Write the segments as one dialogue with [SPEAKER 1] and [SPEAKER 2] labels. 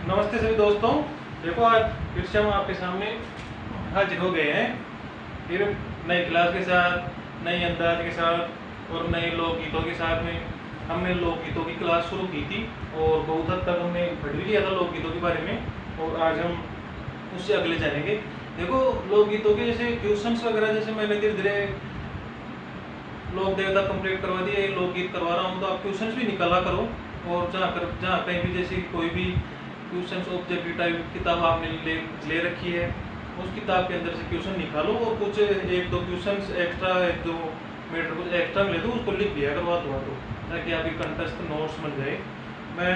[SPEAKER 1] नमस्ते सभी दोस्तों। देखो आज फिर से हम आपके सामने हाजिर हो गए हैं, फिर नई क्लास के साथ, नई अंदाज के साथ और नए लोकगीतों के साथ में। हमने लोकगीतों की क्लास शुरू की थी और बहुत हद तक हमने पढ़ भी लिया था लोकगीतों के बारे में, और आज हम उससे अगले जानेंगे। देखो लोकगीतों के जैसे क्वेश्चंस वगैरह, जैसे मैंने धीरे धीरे लोक देवता कंप्लीट करवा दिए, लोकगीत करवा रहा हूँ, तो आप क्वेश्चंस भी निकाला करो। और जहाँ कहीं भी जैसे कोई भी क्वेश्चंस ऑब्जेक्टिव टाइप किताब आपने ले रखी है, उस किताब के अंदर से क्वेश्चन निकालो और कुछ एक दो क्वेश्चंस एक्स्ट्रा, एक दो मीटर कुछ एक्स्ट्रा मिले तो उसको लिख दिया करवा दो, ताकि आपकी कंटेस्ट नोट्स बन जाए। मैं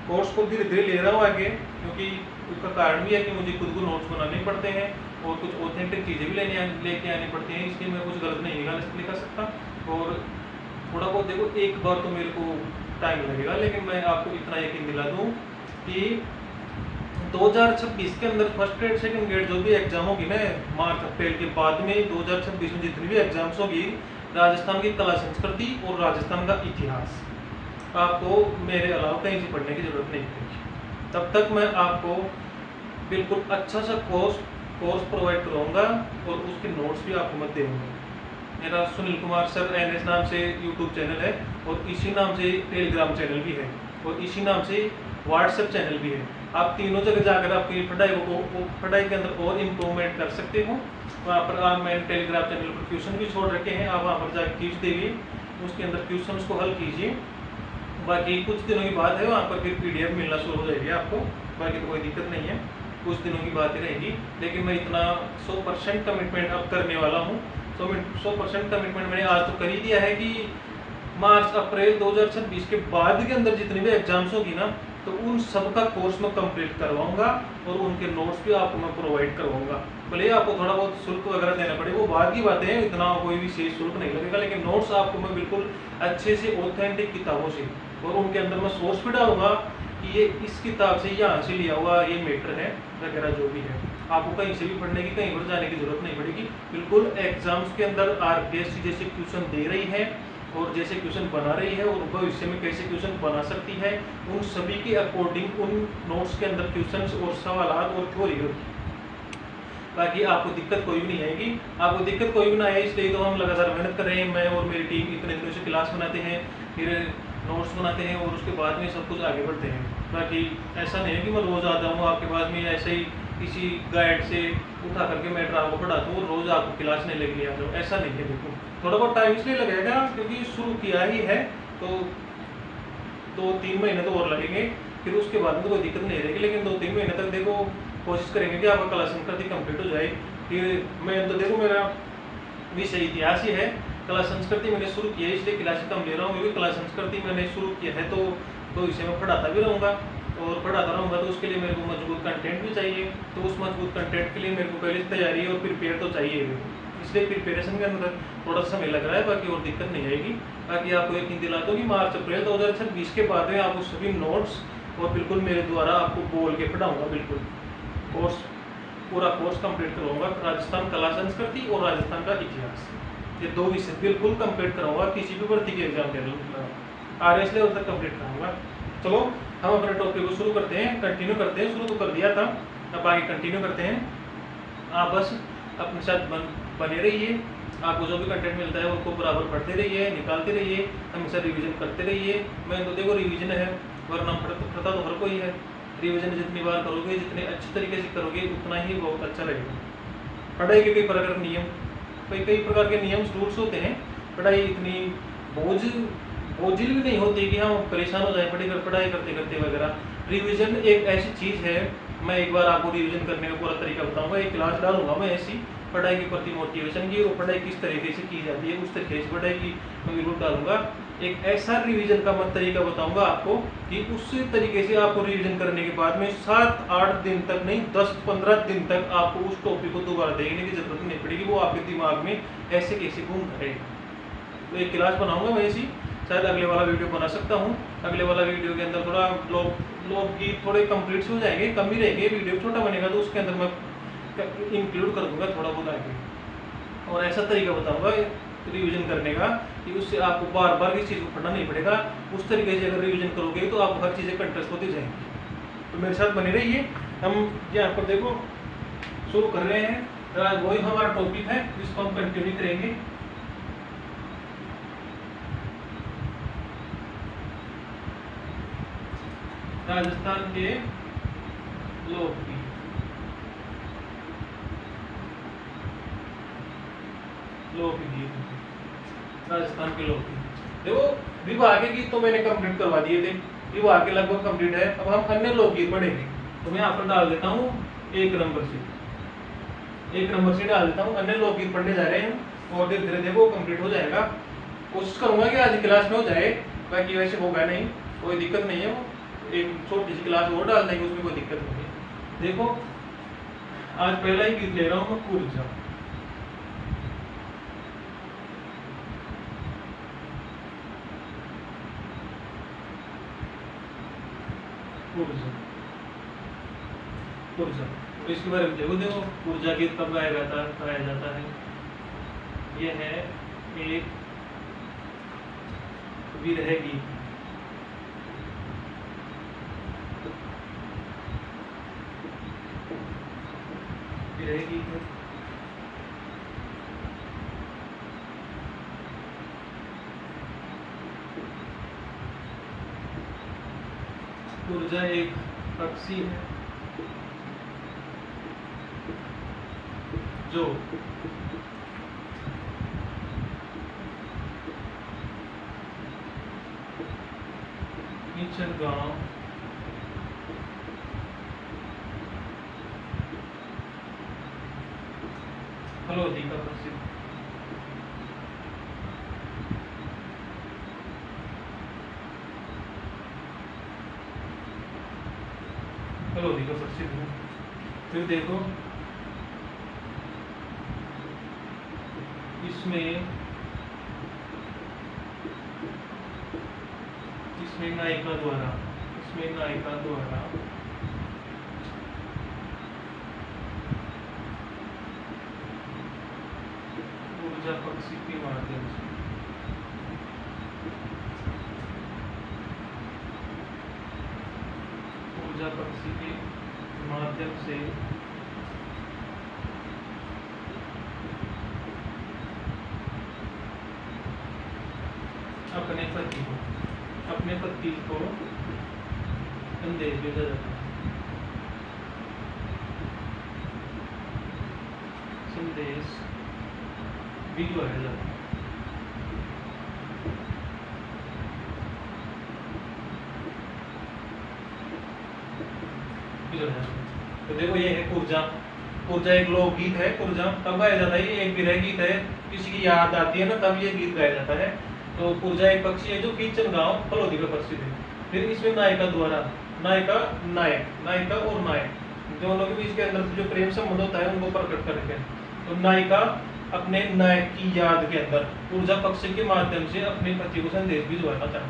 [SPEAKER 1] कोर्स को धीरे धीरे ले रहा हूँ आगे, क्योंकि उसका कारण भी है कि मुझे खुद को नोट्स बनाने पड़ते हैं और कुछ ऑथेंटिक चीज़ें भी लेके आनी पड़ती हैं, इसलिए मैं कुछ गलत नहीं लिखा सकता। और थोड़ा बहुत देखो, एक बार तो मेरे को टाइम लगेगा, लेकिन मैं आपको इतना यकीन दिला दूँ कि 2026 के अंदर फर्स्ट ग्रेड सेकंड ग्रेड जो भी एग्जाम होगी ना, मार्च अप्रैल के बाद में 2026 में जितनी भी एग्जाम्स होगी, राजस्थान की कला संस्कृति और राजस्थान का इतिहास आपको मेरे अलावा कहीं से पढ़ने की जरूरत नहीं पड़ेगी। तब तक मैं आपको बिल्कुल अच्छा सा कोर्स प्रोवाइड कराऊंगा और उसके नोट्स भी आपको मैं दूंगा। मेरा सुनील कुमार सर NS नाम से यूट्यूब चैनल है, और इसी नाम से टेलीग्राम चैनल भी है, और इसी नाम से व्हाट्सएप चैनल भी है। आप तीनों जगह जाकर आपकी पढ़ाई के अंदर और इम्प्रूवमेंट कर सकते हो। वहाँ पर आप मैंने टेलीग्राम चैनल पर क्वेश्चन भी छोड़ रखे हैं, आप वहाँ पर जाकर खींच देंगे, उसके अंदर क्वेश्चन को हल कीजिए। बाकी कुछ दिनों की बात है, वहाँ पर फिर PDF मिलना शुरू हो जाएगी आपको, बाकी तो कोई दिक्कत नहीं है, कुछ दिनों की बात ही रहेगी। लेकिन मैं इतना 100% कमिटमेंट अब करने वाला हूँ। 100% कमिटमेंट मैंने आज तो कर ही दिया है कि मार्च अप्रैल 2026 के बाद के अंदर जितनी भी एग्जाम्स होगी ना, तो उन सब का कोर्स मैं कंप्लीट करवाऊंगा और उनके नोट्स भी आपको मैं प्रोवाइड करवाऊंगा। भले आपको थोड़ा बहुत शुल्क वगैरह देना पड़े, वो बाद की बातें हैं, इतना कोई विशेष शुल्क नहीं लगेगा, लेकिन नोट्स आपको मैं बिल्कुल अच्छे से ऑथेंटिक किताबों से, और उनके अंदर मैं सोर्स भी डालूंगा कि ये इस किताब से यहाँ से लिया हुआ ये मैटर है वगैरह जो भी है। आपको कहीं से भी पढ़ने की, कहीं पर जाने की जरूरत नहीं पड़ेगी। बिल्कुल एग्जाम्स के अंदर RPSC जैसे क्वेश्चन दे रही है और जैसे क्वेश्चन बना रही है, और भविष्य में कैसे क्वेश्चन बना सकती है, उन सभी के अकॉर्डिंग उन नोट्स के अंदर क्वेश्चंस और सवालात और थ्योरी होगी। बाकी आपको दिक्कत कोई भी नहीं आएगी। आपको दिक्कत कोई भी ना आए, इसलिए तो हम लगातार मेहनत कर रहे हैं। मैं और मेरी टीम इतने दिनों से क्लास बनाते हैं, फिर नोट्स बनाते हैं, और उसके बाद में सब कुछ आगे बढ़ते हैं। बाकी ऐसा नहीं है कि मैं रोज़ आता हूँ आपके पास में ऐसे ही किसी गाइड से उठा करके मैटर आपको पढ़ाता हूँ, रोज़ आपको क्लास नहीं लग लिया, तो ऐसा नहीं है। देखो थोड़ा बहुत टाइम इसलिए लगेगा क्योंकि शुरू किया ही है, तो 2-3 महीने तो और लगेंगे, फिर उसके बाद में तो कोई दिक्कत नहीं रहेगी। लेकिन 2-3 महीने तक देखो कोशिश करेंगे कि आपका कला संस्कृति कंप्लीट हो जाए। फिर मैं तो देखो मेरा विषय इतिहास ही है, कला संस्कृति मैंने शुरू किया है, इसलिए क्लास कम ले रहा हूँ, क्योंकि कला संस्कृति मैंने शुरू किया है तो इसे मैं पढ़ाता भी रहूँगा और पढ़ाता रहूँगा, तो उसके लिए मेरे को मजबूत कंटेंट भी चाहिए। तो उस मजबूत कंटेंट के लिए मेरे को पहले तैयारी और प्रिपेयर तो चाहिए, इसलिए प्रिपरेशन के अंदर थोड़ा सा समय लग रहा है, बाकी और दिक्कत नहीं आएगी। बाकी आपको यकीन दिलाता हूँ कि मार्च अप्रैल 2026 के बाद में आपको सभी नोट्स और बिल्कुल मेरे द्वारा आपको बोल के पढ़ाऊँगा, बिल्कुल पूरा कोर्स कंप्लीट करवाऊंगा। राजस्थान कला संस्कृति और राजस्थान का इतिहास, ये 2 विषय बिल्कुल कंप्लीट कराऊंगा। किसी भी भर्ती के एग्जाम दे RS लेवल तक कंप्लीट कराऊंगा। चलो हम अपने टॉपिक को शुरू करते हैं, कंटिन्यू करते हैं। शुरू तो कर दिया था, अब आगे कंटिन्यू करते हैं। आप बस अपने साथ बने रहिए, आपको जो भी कंटेंट मिलता है उनको बराबर पढ़ते रहिए, निकालते रहिए, हमेशा रिवीजन करते रहिए। मैं तो देखो रिवीजन है, वरना पढ़ता तो हर कोई है। रिवीजन जितनी बार करोगे, जितने अच्छे तरीके से करोगे, उतना ही बहुत अच्छा रहेगा। पढ़ाई के कई प्रकार नियम, कई प्रकार के नियम रूल्स होते हैं। पढ़ाई इतनी बोझिल भी नहीं होती कि हम परेशान हो जाए पढ़ाई करते करते वगैरह। रिवीजन एक ऐसी चीज़ है, मैं एक बार आपको रिवीजन करने का पूरा तरीका बताऊंगा। एक क्लास डालूंगा मैं ऐसी पढ़ाई के प्रति मोटिवेशन की, और पढ़ाई किस तरीके से की जाती है उस तरीके से पढ़ाई की मैं बिल्कुल डालूंगा। एक ऐसा रिवीजन का मैं तरीका बताऊंगा आपको कि उस तरीके से आपको रिवीजन करने के बाद में 7-8 दिन तक नहीं, 10-15 दिन तक आपको उस टॉपिक को दोबारा देखने की जरूरत नहीं पड़ेगी। वो आपके दिमाग में ऐसे कैसे घूम रहेगा। तो एक क्लास बनाऊंगा मैं ऐसी, शायद अगले वाला वीडियो बना सकता हूँ। अगले वाला वीडियो के अंदर थोड़ा लोकगीत थोड़े कंप्लीट हो जाएंगे, कम ही रहेंगे, वीडियो छोटा बनेगा, तो उसके अंदर मैं इंक्लूड कर दूंगा थोड़ा बहुत आगे, और ऐसा तरीका बताऊंगा रिवीजन करने का कि उससे आपको बार बार किसी चीज़ को पढ़ना नहीं पड़ेगा। उस तरीके से अगर रिवीजन करोगे तो आपको हर चीज़ें कंटेस्ट होती जाएंगी। तो मेरे साथ बने रहिए। हम यहाँ पर देखो शुरू कर रहे हैं। आज वही हमारा टॉपिक है जिसको हम कंटिन्यू करेंगे। राजस्थान के लोकगीत। राजस्थान के लोकगीत देखो, विवाह के गीत तो मैंने कंप्लीट करवा दिए थे, विवाह के लगभग कंप्लीट है। अब हम अन्य लोकगीत पढ़ेंगे। तो मैं यहाँ पर डाल देता हूँ 1 नंबर से डाल देता हूँ। अन्य लोकगीत पढ़ने जा रहे हैं और धीरे धीरे देखो कंप्लीट हो जाएगा। कोशिश करूंगा कि आज क्लास में हो जाए, बाकी वैसे होगा नहीं, कोई दिक्कत नहीं है। वो एक छोटी सी क्लास और डाल देंगे, उसमें कोई दिक्कत नहीं है। देखो आज पहला ही गीत ले रहा हूँ मैं, कुर्जा। कुर्जा तो इसके बारे में देखो कुर्जा गीत कब गाया जाता है। यह है एक विरह गीत। विरह गीत है। कुर्जा एक पक्षी है जो नीचन गांव हलोदी का प्रसिद्ध है। फिर देखो इसमें नायिका द्वारा ऊर्जा पक्षी के माध्यम से अपने पति को संदेश भेजा जाता है। संदेश भिजवाया जाता है। तो देखो ये है कुर्जा एक लोकगीत है। कुर्जा तब गाया जाता है, ये एक विरह गीत है। किसी की याद आती है ना, तब ये गीत गाया जाता है। तो कुर्जा एक पक्षी है जो कीचन गांव फलोदी में प्रसिद्ध है। फिर इसमें नायिका और नायक दोनों के बीच के अंदर जो प्रेम संबंध होता है उनको प्रकट करके, तो नायिका अपने नायक की याद के अंदर ऊर्जा पक्षी के माध्यम से अपने पति को संदेश भिजवाया जाता है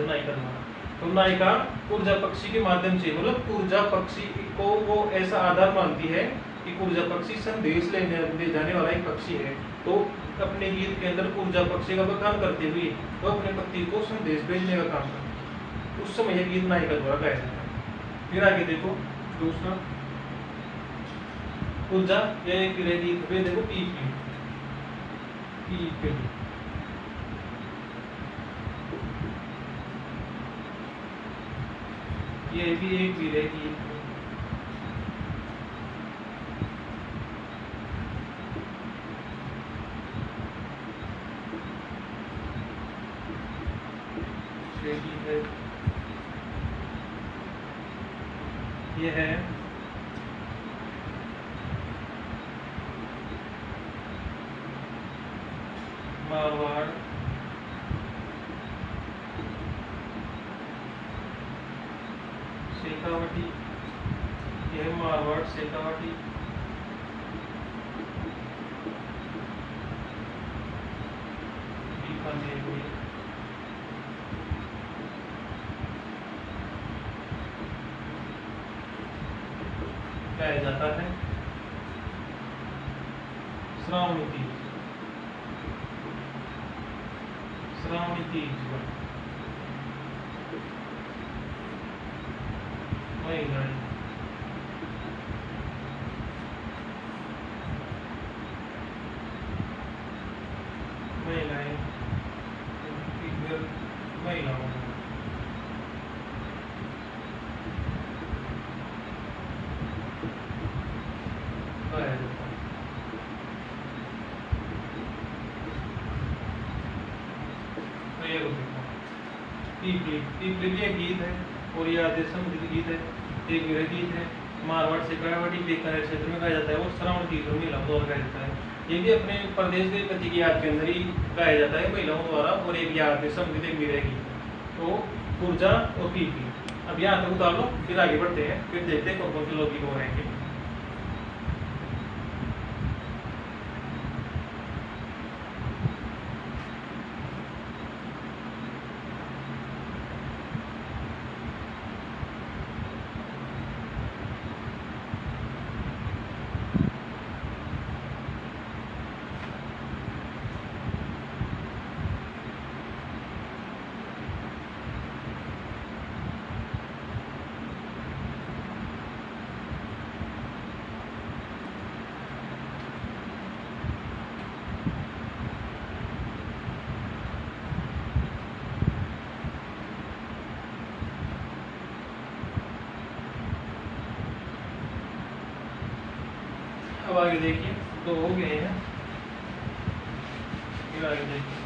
[SPEAKER 1] नायिका द्वारा। तो नायिका ऊर्जा पक्षी के माध्यम से, मतलब ऊर्जा पक्षी को वो ऐसा आधार मानती है कि ऊर्जा पक्षी संदेश ले जाने वाला एक पक्षी है। तो अपने गीत के अंदर ऊर्जा पक्षी का काम करते हुए वो अपने पति को संदेश भेजने का काम करते हैं। उस समय यह गीत नायिका द्वारा गाया जाता है। फिर आगे देखो दूसरा ऊर्जा, यह एक गीत है। देखो यह भी एक विरह गीत है। यह है मारवाड़ शेखावटी। यह मारवाड़ शेखावटी बीकानेर में गाया जाता है। श्रावणी तीज महिलाएं, महिलाएं, फीमेल, महिलाओं, गाया जाता है। तो ये देखो पीपली, पीपली भी एक गीत है और ये आदेश संबंधित गीत है, एक विरह गीत है। मारवाड़ से कड़ावाटी बीकानेर क्षेत्र में गाया जाता है और श्रावण की महिलाओं द्वारा गाया जाता है। ये भी अपने प्रदेश के पति की याद के अंदर ही गाया जाता है महिलाओं द्वारा। और एक याद है संबंधित एक विरह गीत है। तो पुर्जा और पीपली अब यहाँ तक उतार लो, फिर आगे बढ़ते हैं, फिर देखते हैं कौन कौन से लोग हो रहेंगे। अब आगे देखिए, तो हो गए हैं, फिर आगे देखिए।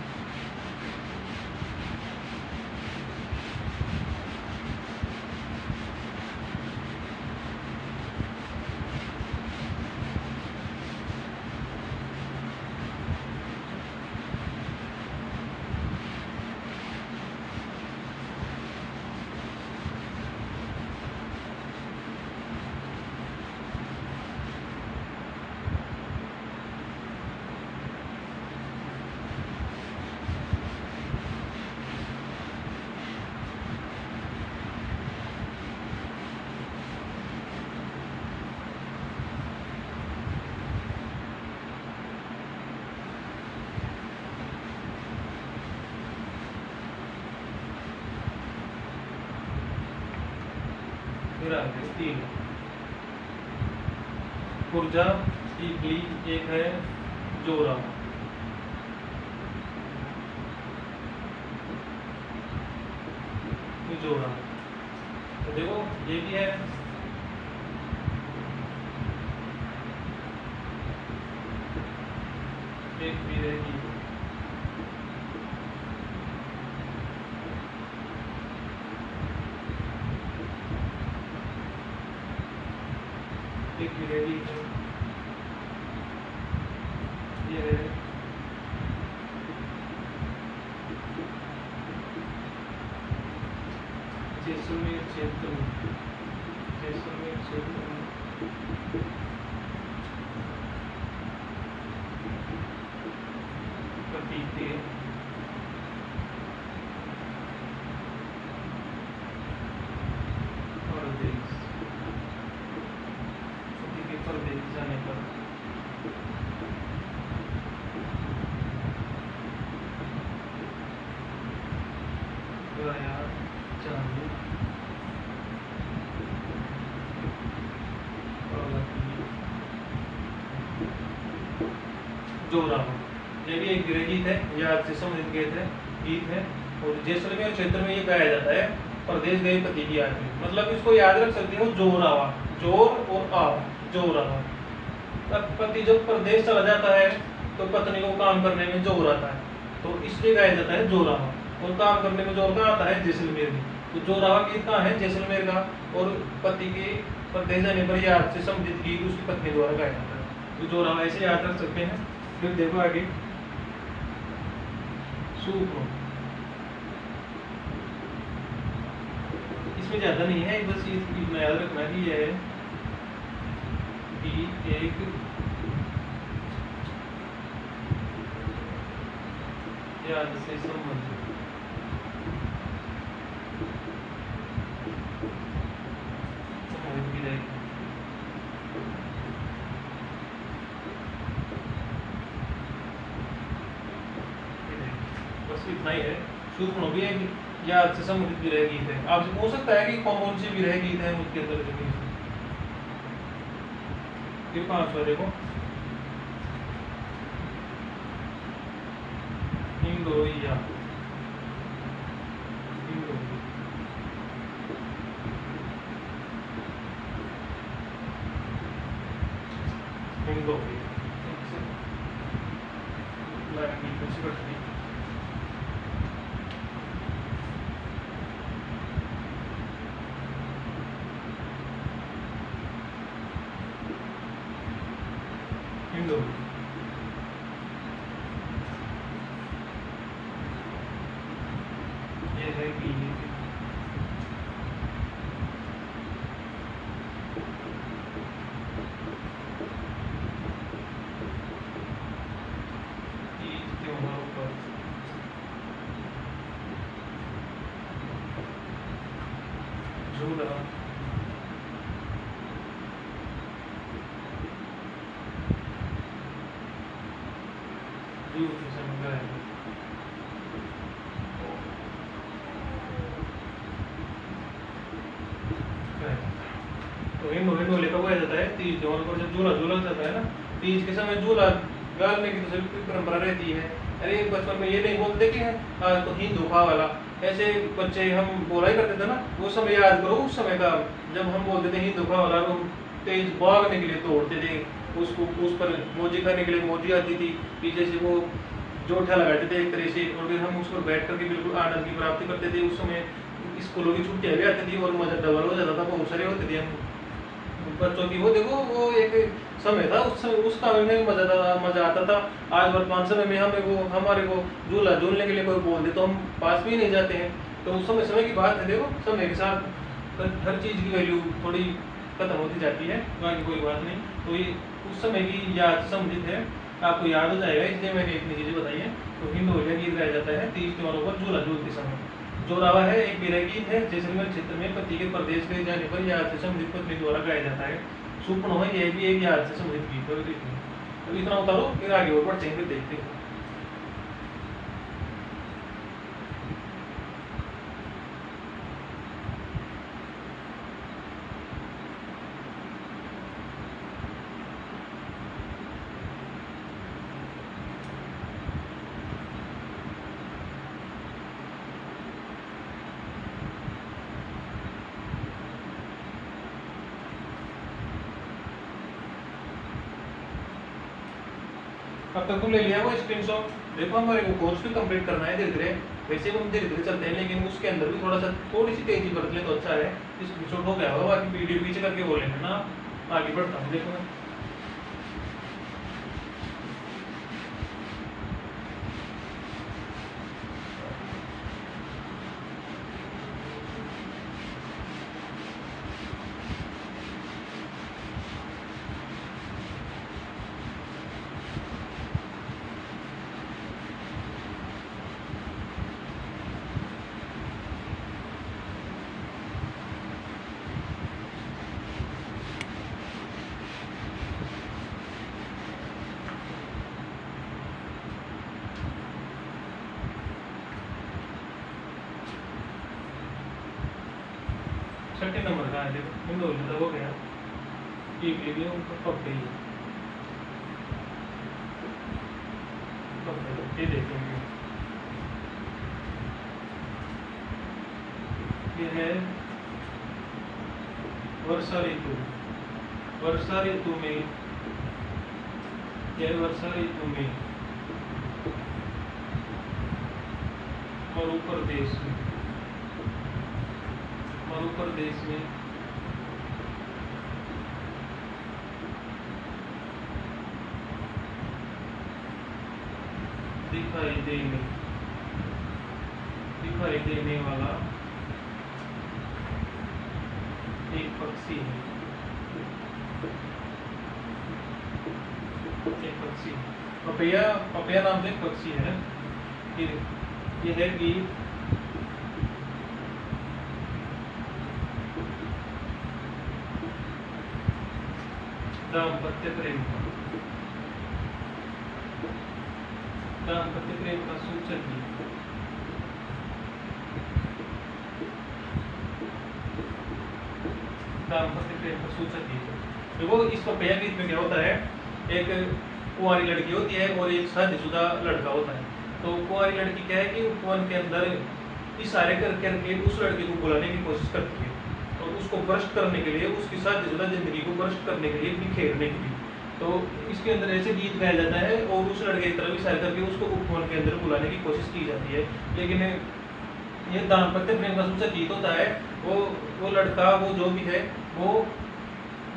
[SPEAKER 1] फिर आगे 3 पुर्जा, पीपली, एक है जोरा। जोड़ा, तो देखो ये भी है, एक भी रहेगी, एक भी रहेगी, ये है जैसलमेर क्षेत्र में, जैसलमेर क्षेत्र में पपीते, परदेश, पति के परदेश जाने पर गाया चांदी जोरा। ये भी एक गृह गीत है, यह आज से संबंधित गीत है और जैसलमेर क्षेत्र में ये गाया जाता है प्रदेश गए पति की याद में। मतलब इसको याद रख सकते हो, जोर आवा, जोर और आवा, जोर आवा। तब पति जब प्रदेश चला जाता है तो पत्नी को काम करने में जोर आता है, तो इसलिए गाया जाता है जोर आवा। और काम करने में जोर कहाँ आता है? जैसलमेर में। तो जोर आवा गीत कहाँ है? जैसलमेर का। और पति के प्रदेश जाने पर याद से संबंधित गीत उसकी पत्नी द्वारा गाया जाता है। तो जोर आवा ऐसे याद रख सकते हैं। फिर देखो आगे सूप, इसमें ज्यादा नहीं है, बस इतना याद रखना कि यह है कि एक याद से संबंधित भी रहेगी। बस इतना ही है। शूर्पणखा भी एक याद से संबंधित विरह गीत है। आपसे पूछ सकता है कि कौन सी विरह गीत है मुझके अंदर जमीन से। ये 5 वाले को हिंदोइया हिंदो हिंदो ये है कि त्योहारों पर झूला तो इन होली का बोला जाता है तीज त्योहार पर जब झूला झूला जाता है ना, तीज के समय झूला गाड़ने की तो सभी परंपरा रहती है। अरे बचपन में ये नहीं बोलते कि आज तो हिंदू खा वाला, ऐसे बच्चे हम बोला ही करते थे ना। वो समय याद करो उस समय का, जब हम बोलते थे हिंदू खा वाला, तो तेज भागने के लिए तोड़ते थे उसको, उस पर मोजी खाने के लिए मोजी आती थी, पीछे से वो जोठा लगाते थे एक तरह से, और फिर हम उस पर बैठ करके बिल्कुल आनंद की प्राप्ति करते थे। उस समय स्कूलों की छुट्टियां भी आती थी और मजा डबल हो जाता था, बहुत सारे होते थे हम बच्चों की। वो देखो वो एक समय था, उस समय में मजा आता था। आज वर्तमान समय में हमें वो हमारे को झूला झूलने के लिए कोई बोल दे तो हम पास भी नहीं जाते हैं। तो उस समय समय की बात है, देखो समय के साथ हर चीज़ की वैल्यू थोड़ी खत्म होती जाती है, बाकी कोई बात नहीं। तो ये उस समय की याद संबंधित है, आपको याद हो जाएगा, इसलिए मैंने इतनी चीज़ें बताई हैं। तो हिंदोलिया गीत गाया जाता है तीज त्योहारों पर झूला झूलते समय। जोरावा है एक विरह गीत है, जैसलमेर क्षेत्र में पति के प्रदेश ले जाने पर याद से संबंधित पत्नी द्वारा गाया जाता है। शूर्पणखा है, यह भी एक याद से संबंधित गीत है। तो इतना उतारो, फिर आगे और बढ़ते हैं, फिर देखते हैं। अब तक तो ले लिया वो स्क्रीनशॉट। देखो हमारे को कोर्स भी कंप्लीट करना है धीरे धीरे, वैसे हम धीरे धीरे चलते हैं, लेकिन उसके अंदर भी थोड़ा सा थोड़ी सी तेजी बरत ले तो अच्छा है। स्क्रीनशॉट हो गया होगा, बाकी वीडियो पीछे करके वो लेना ना। आगे बढ़ता हूँ, देखो छठे नंबर का है, देखो हिंदोलिया हो गया, एक ले लिया ऊपर पक गई है। ये देखेंगे, ये है वर्षा ऋतु। वर्षा ऋतु में, यह वर्षा ऋतु में मरु प्रदेश में, मरु प्रदेश में दिखाई देने वाला एक पक्षी है, एक पक्षी पपैया, पपैया नाम से एक पक्षी है। ये है गीत दाम्पत्य प्रेम का, दाम्पत्य प्रेम का सूचक गीत। दाम्पत्य प्रेम का सूचक गीत है। देखो इस पपैया गीत में क्या होता है, एक कुंवारी लड़की होती है और एक शादीशुदा लड़का होता है। तो कुंवारी लड़की क्या है कि उपवन के अंदर इशारे कर करके उस लड़के को बुलाने की कोशिश करती है और उसको भ्रष्ट करने के लिए, उसकी शादीशुदा जिंदगी को भ्रष्ट करने के लिए, बिखेरने के लिए। तो इसके अंदर ऐसे गीत गाया जाता है और उस लड़के की तरफ इशारे करके उसको उपवन के अंदर बुलाने की कोशिश की जाती है। लेकिन ये दाम्पत्य प्रेम का सूचक गीत होता है। वो लड़का, वो जो भी है, वो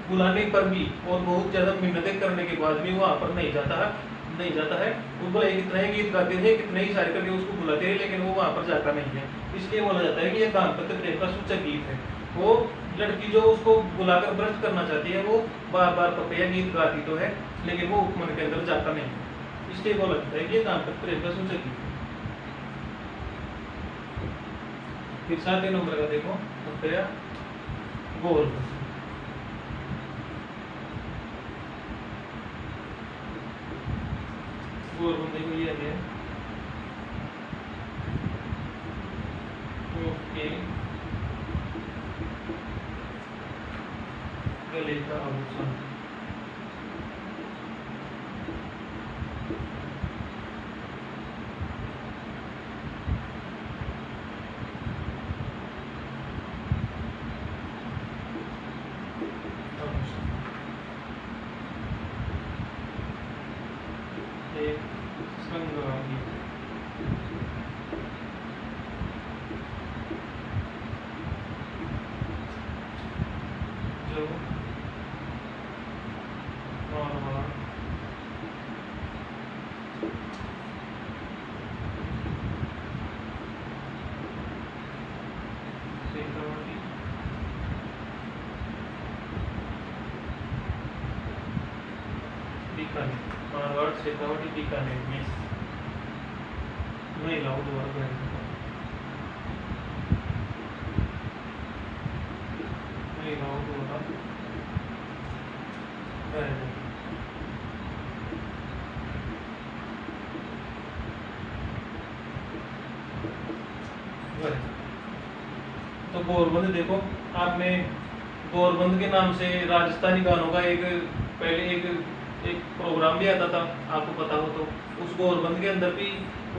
[SPEAKER 1] बुलाने पर भी और बहुत ज़्यादा मिन्नतें करने के बाद भी वहाँ पर नहीं जाता है। वो भले कितना ही गीत गाते हैं, कितने ही सारे करके उसको बुलाते हैं, लेकिन वो वहाँ पर जाता नहीं है। इसलिए बोला जाता है कि ये दाम्पत्य प्रेम का सूचक गीत है। वो लड़की जो उसको बुलाकर भ्रष्ट करना चाहती है, वो बार बार पपैया गीत गाती तो है, लेकिन वो उपवन के अंदर जाता नहीं है। इसलिए बोला जाता है कि ये दाम्पत्य प्रेम का सूचक गीत है। फिर 7 नंबर का देखो, पपैया गोल। देखो ये है ओके, गले का आभूषण। श्रृंगार जो मारवाड़ शेखावटी बीकानेर, मारवाड़ शेखावटी बीकानेर में महिलाओं द्वारा गाया जाता है। महिलाओं द्वारा गाया जाता है। तो गौरबंद देखो, आपने गौरबंद के नाम से राजस्थानी गानों का पहले एक प्रोग्राम भी आता था, आपको पता हो तो। उस गौरबंद के अंदर भी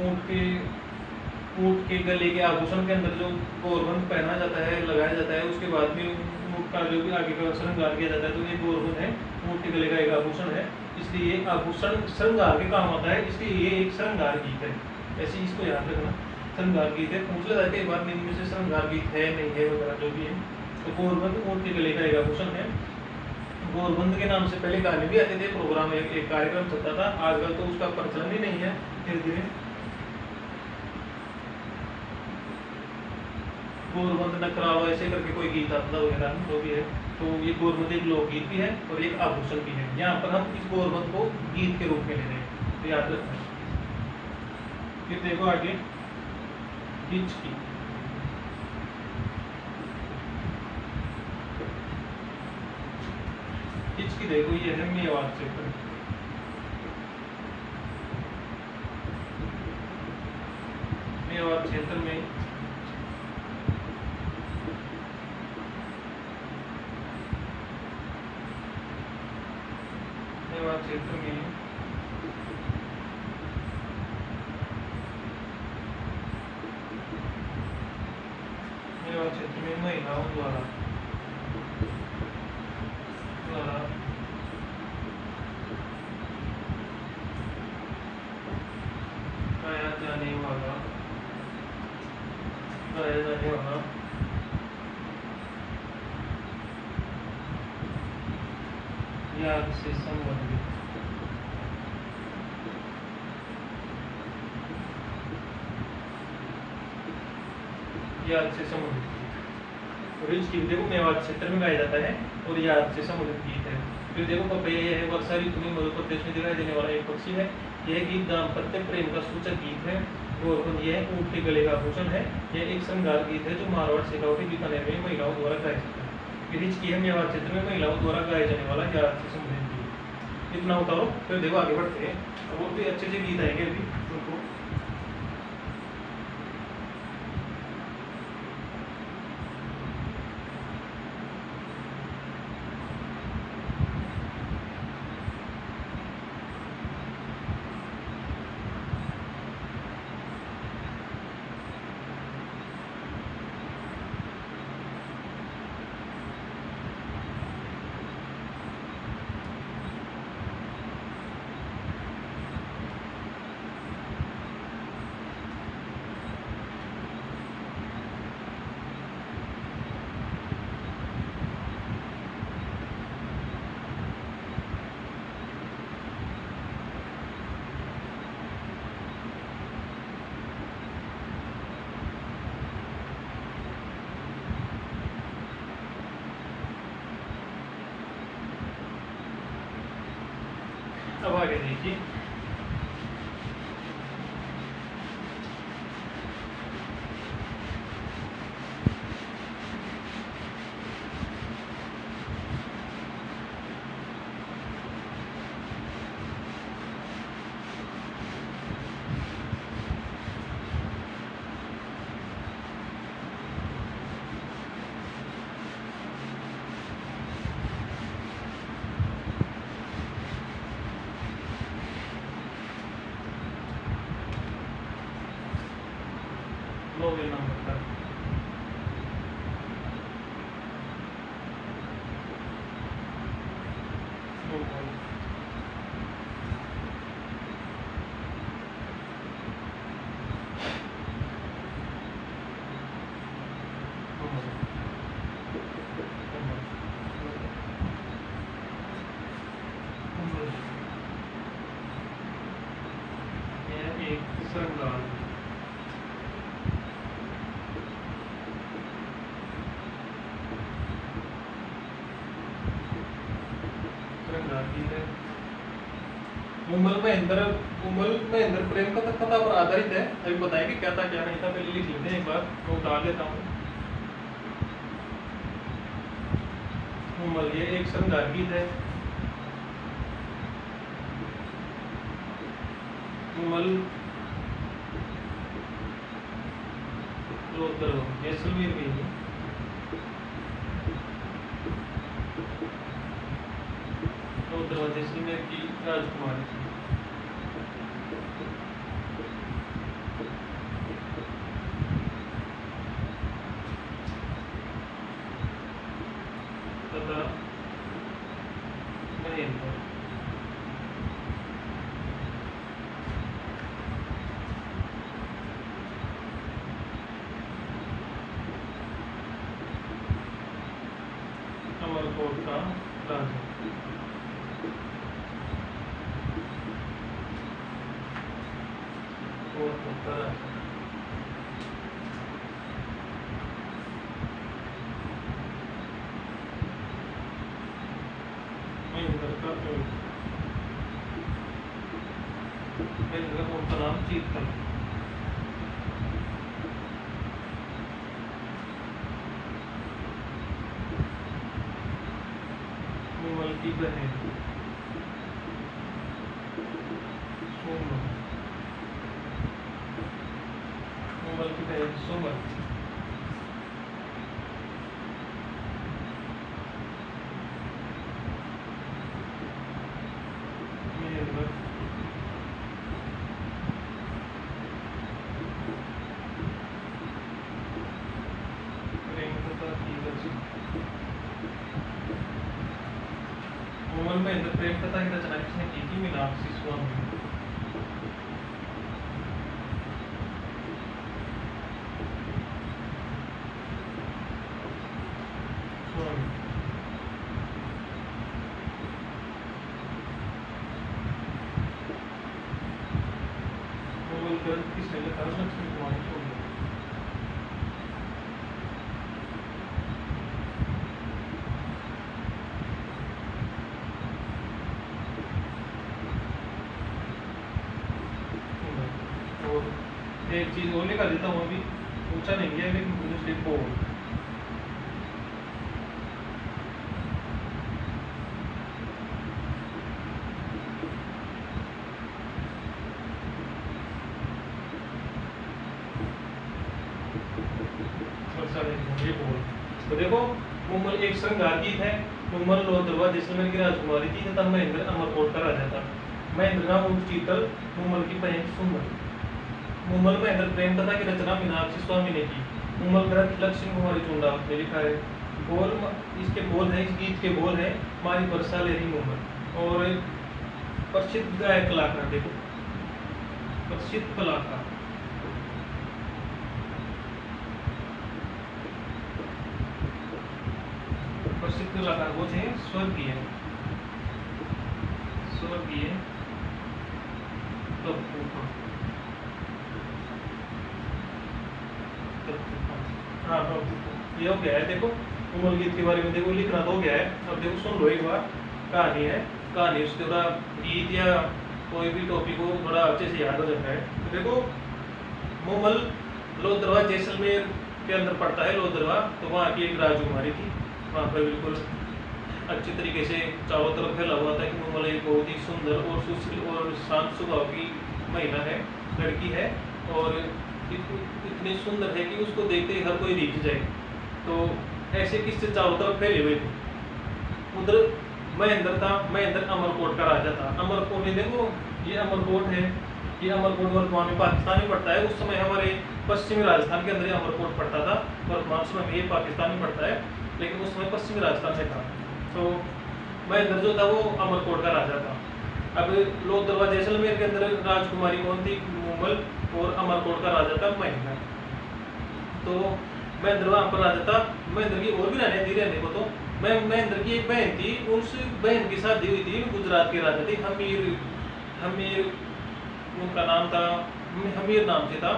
[SPEAKER 1] ऊँट के गले के आभूषण के अंदर जो गौरबंद पहना जाता है, लगाया जाता है, उसके बाद में ऊँट का जो भी आगे का श्रृंगार किया जाता है, तो ये गौरबंद है, ऊँट के गले का एक आभूषण है। इसलिए ये आभूषण श्रृंगार के काम आता है, इसलिए ये एक श्रृंगार गीत है। ऐसे इसको याद रखना, श्रृंगार गीत है। पूछ लेता है कई बार इनमें से श्रृंगार गीत है नहीं है वगैरह जो भी है। तो गौरबंद ऊँट के गले का एक आभूषण है। गौरबंद के नाम से पहले गाने भी आते थे, प्रोग्राम एक कार्यक्रम चलता था। आजकल तो उसका प्रचलन ही नहीं है। धीरे धीरे गौरबंद नखरावा ऐसे करके कोई गीत आता था वगैरह जो भी है। तो ये गौरबंद एक लोकगीत भी है और एक आभूषण भी है। यहाँ पर हम इस गौरबंद को गीत के रूप में ले रहे हैं, तो याद रखना। फिर देखो आगे हिचकी। हिचकी देखो, ये है मेवाड़ क्षेत्र। मेवाड़ क्षेत्र में मेवाड़ क्षेत्र में महिलाओं द्वारा गाया जाने वाला याद से संबंधित हिचकी देखो मेवाड़ क्षेत्र में गाया जाता है और याद से संबंधित गीत है। फिर देखो पपैया है, वर्षा ऋतु में मध्य प्रदेश में दिखाई देने वाला एक पक्षी है। यह गीत दाम्पत्य प्रेम का सूचक गीत है। गौरबंद यह ऊँट के गले का आभूषण है। यह एक श्रृंगार गीत है जो मारवाड़ शेखावटी बीकानेर में महिलाओं द्वारा गाया जाता है। फिर हिचकी है मेवाड़ क्षेत्र में महिलाओं द्वारा गाया जाने वाला याद से संबंधित गीत। इतना उतारो, फिर देखो आगे बढ़ते हैं। और भी अच्छे गीत आएंगे अभी उनको। आगे देखिए। नोवेल नंबर पर एक सरंगाल है। उमल महेंद्र प्रेम कथा पर आधारित है। अभी बताएंगे क्या था क्या नहीं था, पहले लिख लेते हैं एक बार तो डाल देता हूँ। उमल ये एक श्रृंगार गीत है। उमल जैसलमेर में ही जैसलमेर की राजकुमारी थी। तथा महेंद्र अमरकोट का राजा। महेंद्र का नाम चीतल। उमल की बहन सुमन। उमल की बहन सुमन उमल महेंद्र प्रेम कथा की रचना किसने की थी? मीनाक्षी स्वामी। उमल ग्रंथ किसने लिखा? लक्ष्मी कुमारी स्वामी। एक चीज और लिखा देता हूँ, अभी पूछा नहीं है लेकिन मुझे बोल ये बोल। तो देखो मुमल एक श्रृंगार गीत है। मुमल लोहदरवा जैसलमेर की राजकुमारी थी तथा महेंद्र अमरकोट का राजा था। महेंद्र का उर्फ चीतल, मुमल की बहन सुमन। मुमल महेंद्र प्रेम कथा की रचना मीनाक्षी स्वामी ने की। मुमल ग्रंथ लक्ष्मी कुमारी चुंडा ने लिखा है। बोल इसके बोल है, इस गीत के बोल है मारी बरसा लेरी मुमल। और प्रसिद्ध गायक कलाकार देखो, प्रसिद्ध कलाकार प्रसिद्ध कलाकार वो थे स्वर्गीय हाँ ये हो गया है। देखो उमल गीत के बारे में देखो लिखना तो हो गया है। अब देखो सुन लो एक बार, कहानी है कहानी उसके थोड़ा गीत या कोई भी टॉपिक हो थोड़ा अच्छे से याद हो जाता है। तो देखो मुमल लोहदरवा जैसलमेर के अंदर पड़ता है लोहदरवा। तो वहाँ की एक राजकुमारी थी, वहाँ पर बिल्कुल अच्छी तरीके से चारों तरफ फैला हुआ था कि मुमल एक बहुत ही सुंदर और सुशील और शांत स्वभाव की महिला है, लड़की है, और इतनी सुंदर है कि उसको देखते ही हर कोई रीझ जाए। तो ऐसे किस्से चारों तरफ फैले हुए थे। उधर महेंद्र था, महेंद्र अमरकोट का राजा था। अमरकोट में देखो ये अमरकोट है, ये अमरकोट वर्तमान में पाकिस्तान में पड़ता है। उस समय हमारे पश्चिमी राजस्थान के अंदर ये अमरकोट पड़ता था, वर्तमान समय में ये पाकिस्तान में पड़ता है, लेकिन उस समय पश्चिमी राजस्थान में था। तो महेंद्र जो था वो अमरकोट का राजा था। अब लोहदरवा जैसलमेर के अंदर राजकुमारी कौन थी? मुगल, और अमरकोट का राजा था महेंद्र। तो महेंद्र वहाँ पर राजा था। महेंद्र की और भी रानियां थी रहने को। तो महेंद्र की एक बहन थी, उस बहन की शादी हुई थी गुजरात के राजा थे हमीर। हमीर उनका नाम था, हमीर नाम से था,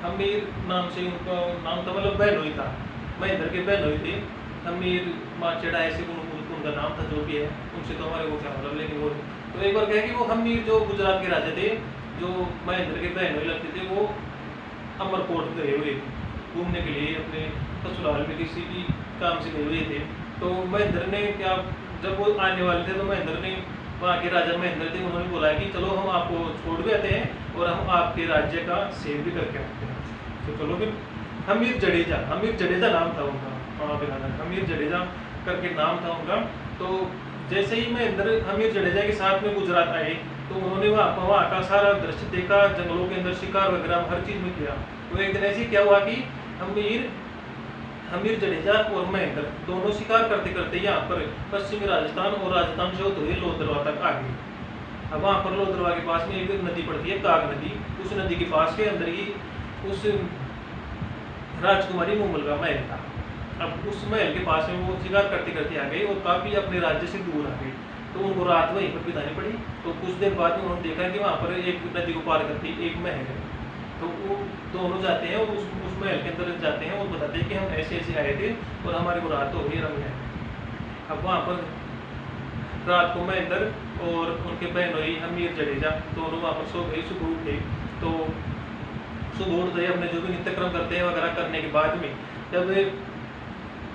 [SPEAKER 1] हमीर नाम से उनका नाम था, मतलब बहन हुई था, महेंद्र की बहन हुई थी हमीर माचेड़ा, ऐसे उनका नाम था। जो भी है उनसे तो हमारे को क्या मतलब, लेकिन वो तो एक बार क्या है कि वो हमीर जो गुजरात के राजा थे, जो महेंद्र के बहन हुई लगते थे, वो अमरकोट गए हुए थे घूमने के लिए, अपने ससुराल में किसी भी काम से गए हुए थे। तो महेंद्र ने क्या, जब वो आने वाले थे तो महेंद्र ने, वहाँ के राजा महेंद्र थे, उन्होंने बोला कि चलो हम आपको छोड़ भी आते हैं और हम आपके राज्य का सेव भी करके आते हैं। तो चलो फिर हमीर जडेजा नाम था उनका, वहाँ पे राजा हमीर जडेजा करके नाम था उनका। तो जैसे ही महेंद्र हमीर जडेजा के साथ में गुजरात आए, तो उन्होंने वहाँ का सारा दृश्य देखा, जंगलों के अंदर शिकार वगैरह हर चीज़ में किया। तो एक दिन ऐसे क्या हुआ कि हमीर जडेजा और महेंद्र दोनों शिकार करते करते यहाँ पर पश्चिमी राजस्थान और राजस्थान से होते हुए लोहदरवा तक आ गए। अब वहाँ पर लोहदरवा के पास में एक नदी पड़ती है, काग नदी। उस नदी के पास के अंदर ही उस राजकुमारी मुमल का महल था। अब उस महल के पास में वो शिकार करते करते आ गए और काफ़ी अपने राज्य से दूर आ गए। तो उनको रात वहीं पर बितानी पड़ी। तो कुछ देर बाद में उन्होंने देखा कि वहाँ पर एक नदी को पार करके एक महल है। तो वो दोनों जाते हैं और उस महल के अंदर जाते हैं और बताते हैं कि हम ऐसे ऐसे आए थे और हमारे को रात हो गई, रंग है। अब वहाँ पर रात को महेंद्र और उनके बहन हुई हमीर जडेजा दोनों वहाँ पर सो गए। सुबह उठे तो सुबह उठते अपने जो भी नित्यक्रम करते हैं वगैरह करने के बाद में जब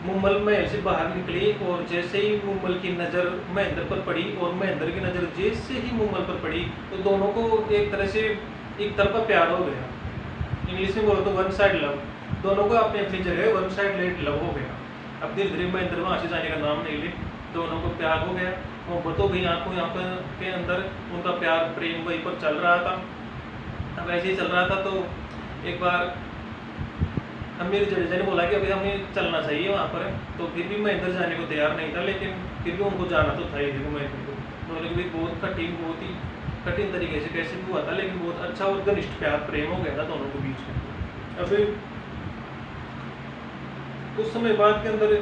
[SPEAKER 1] मुमल महल से बाहर निकली और जैसे ही मुमल की नज़र महेंद्र पर पड़ी और महेंद्र की नज़र जैसे ही मुमल पर पड़ी, तो दोनों को एक तरह से एक तरफा प्यार हो गया। इंग्लिश में बोलो तो वन साइड लव। दोनों को अपनी अपनी जगह वन साइड लव हो गया। अब धीरे धीरे महेंद्र वहाँ से जाने का नाम नहीं ले, दोनों को प्यार हो गया, मोहब्बत हो गई आंखों यहाँ के अंदर। उनका प्यार प्रेम वहीं पर चल रहा था। अब ऐसे ही चल रहा था। तो एक बार हमीर जडेजा ने बोला कि अभी हमें चलना चाहिए वहाँ पर। तो फिर भी महेंद्र जाने को तैयार नहीं था, लेकिन फिर भी उनको जाना तो था ही। देखो महेंद्र को उन्होंने भी बहुत ही कठिन तरीके से कैसे हुआ था, लेकिन बहुत अच्छा और घनिष्ठ प्यार प्रेम हो गया था दोनों के बीच में। अब कुछ समय बाद के अंदर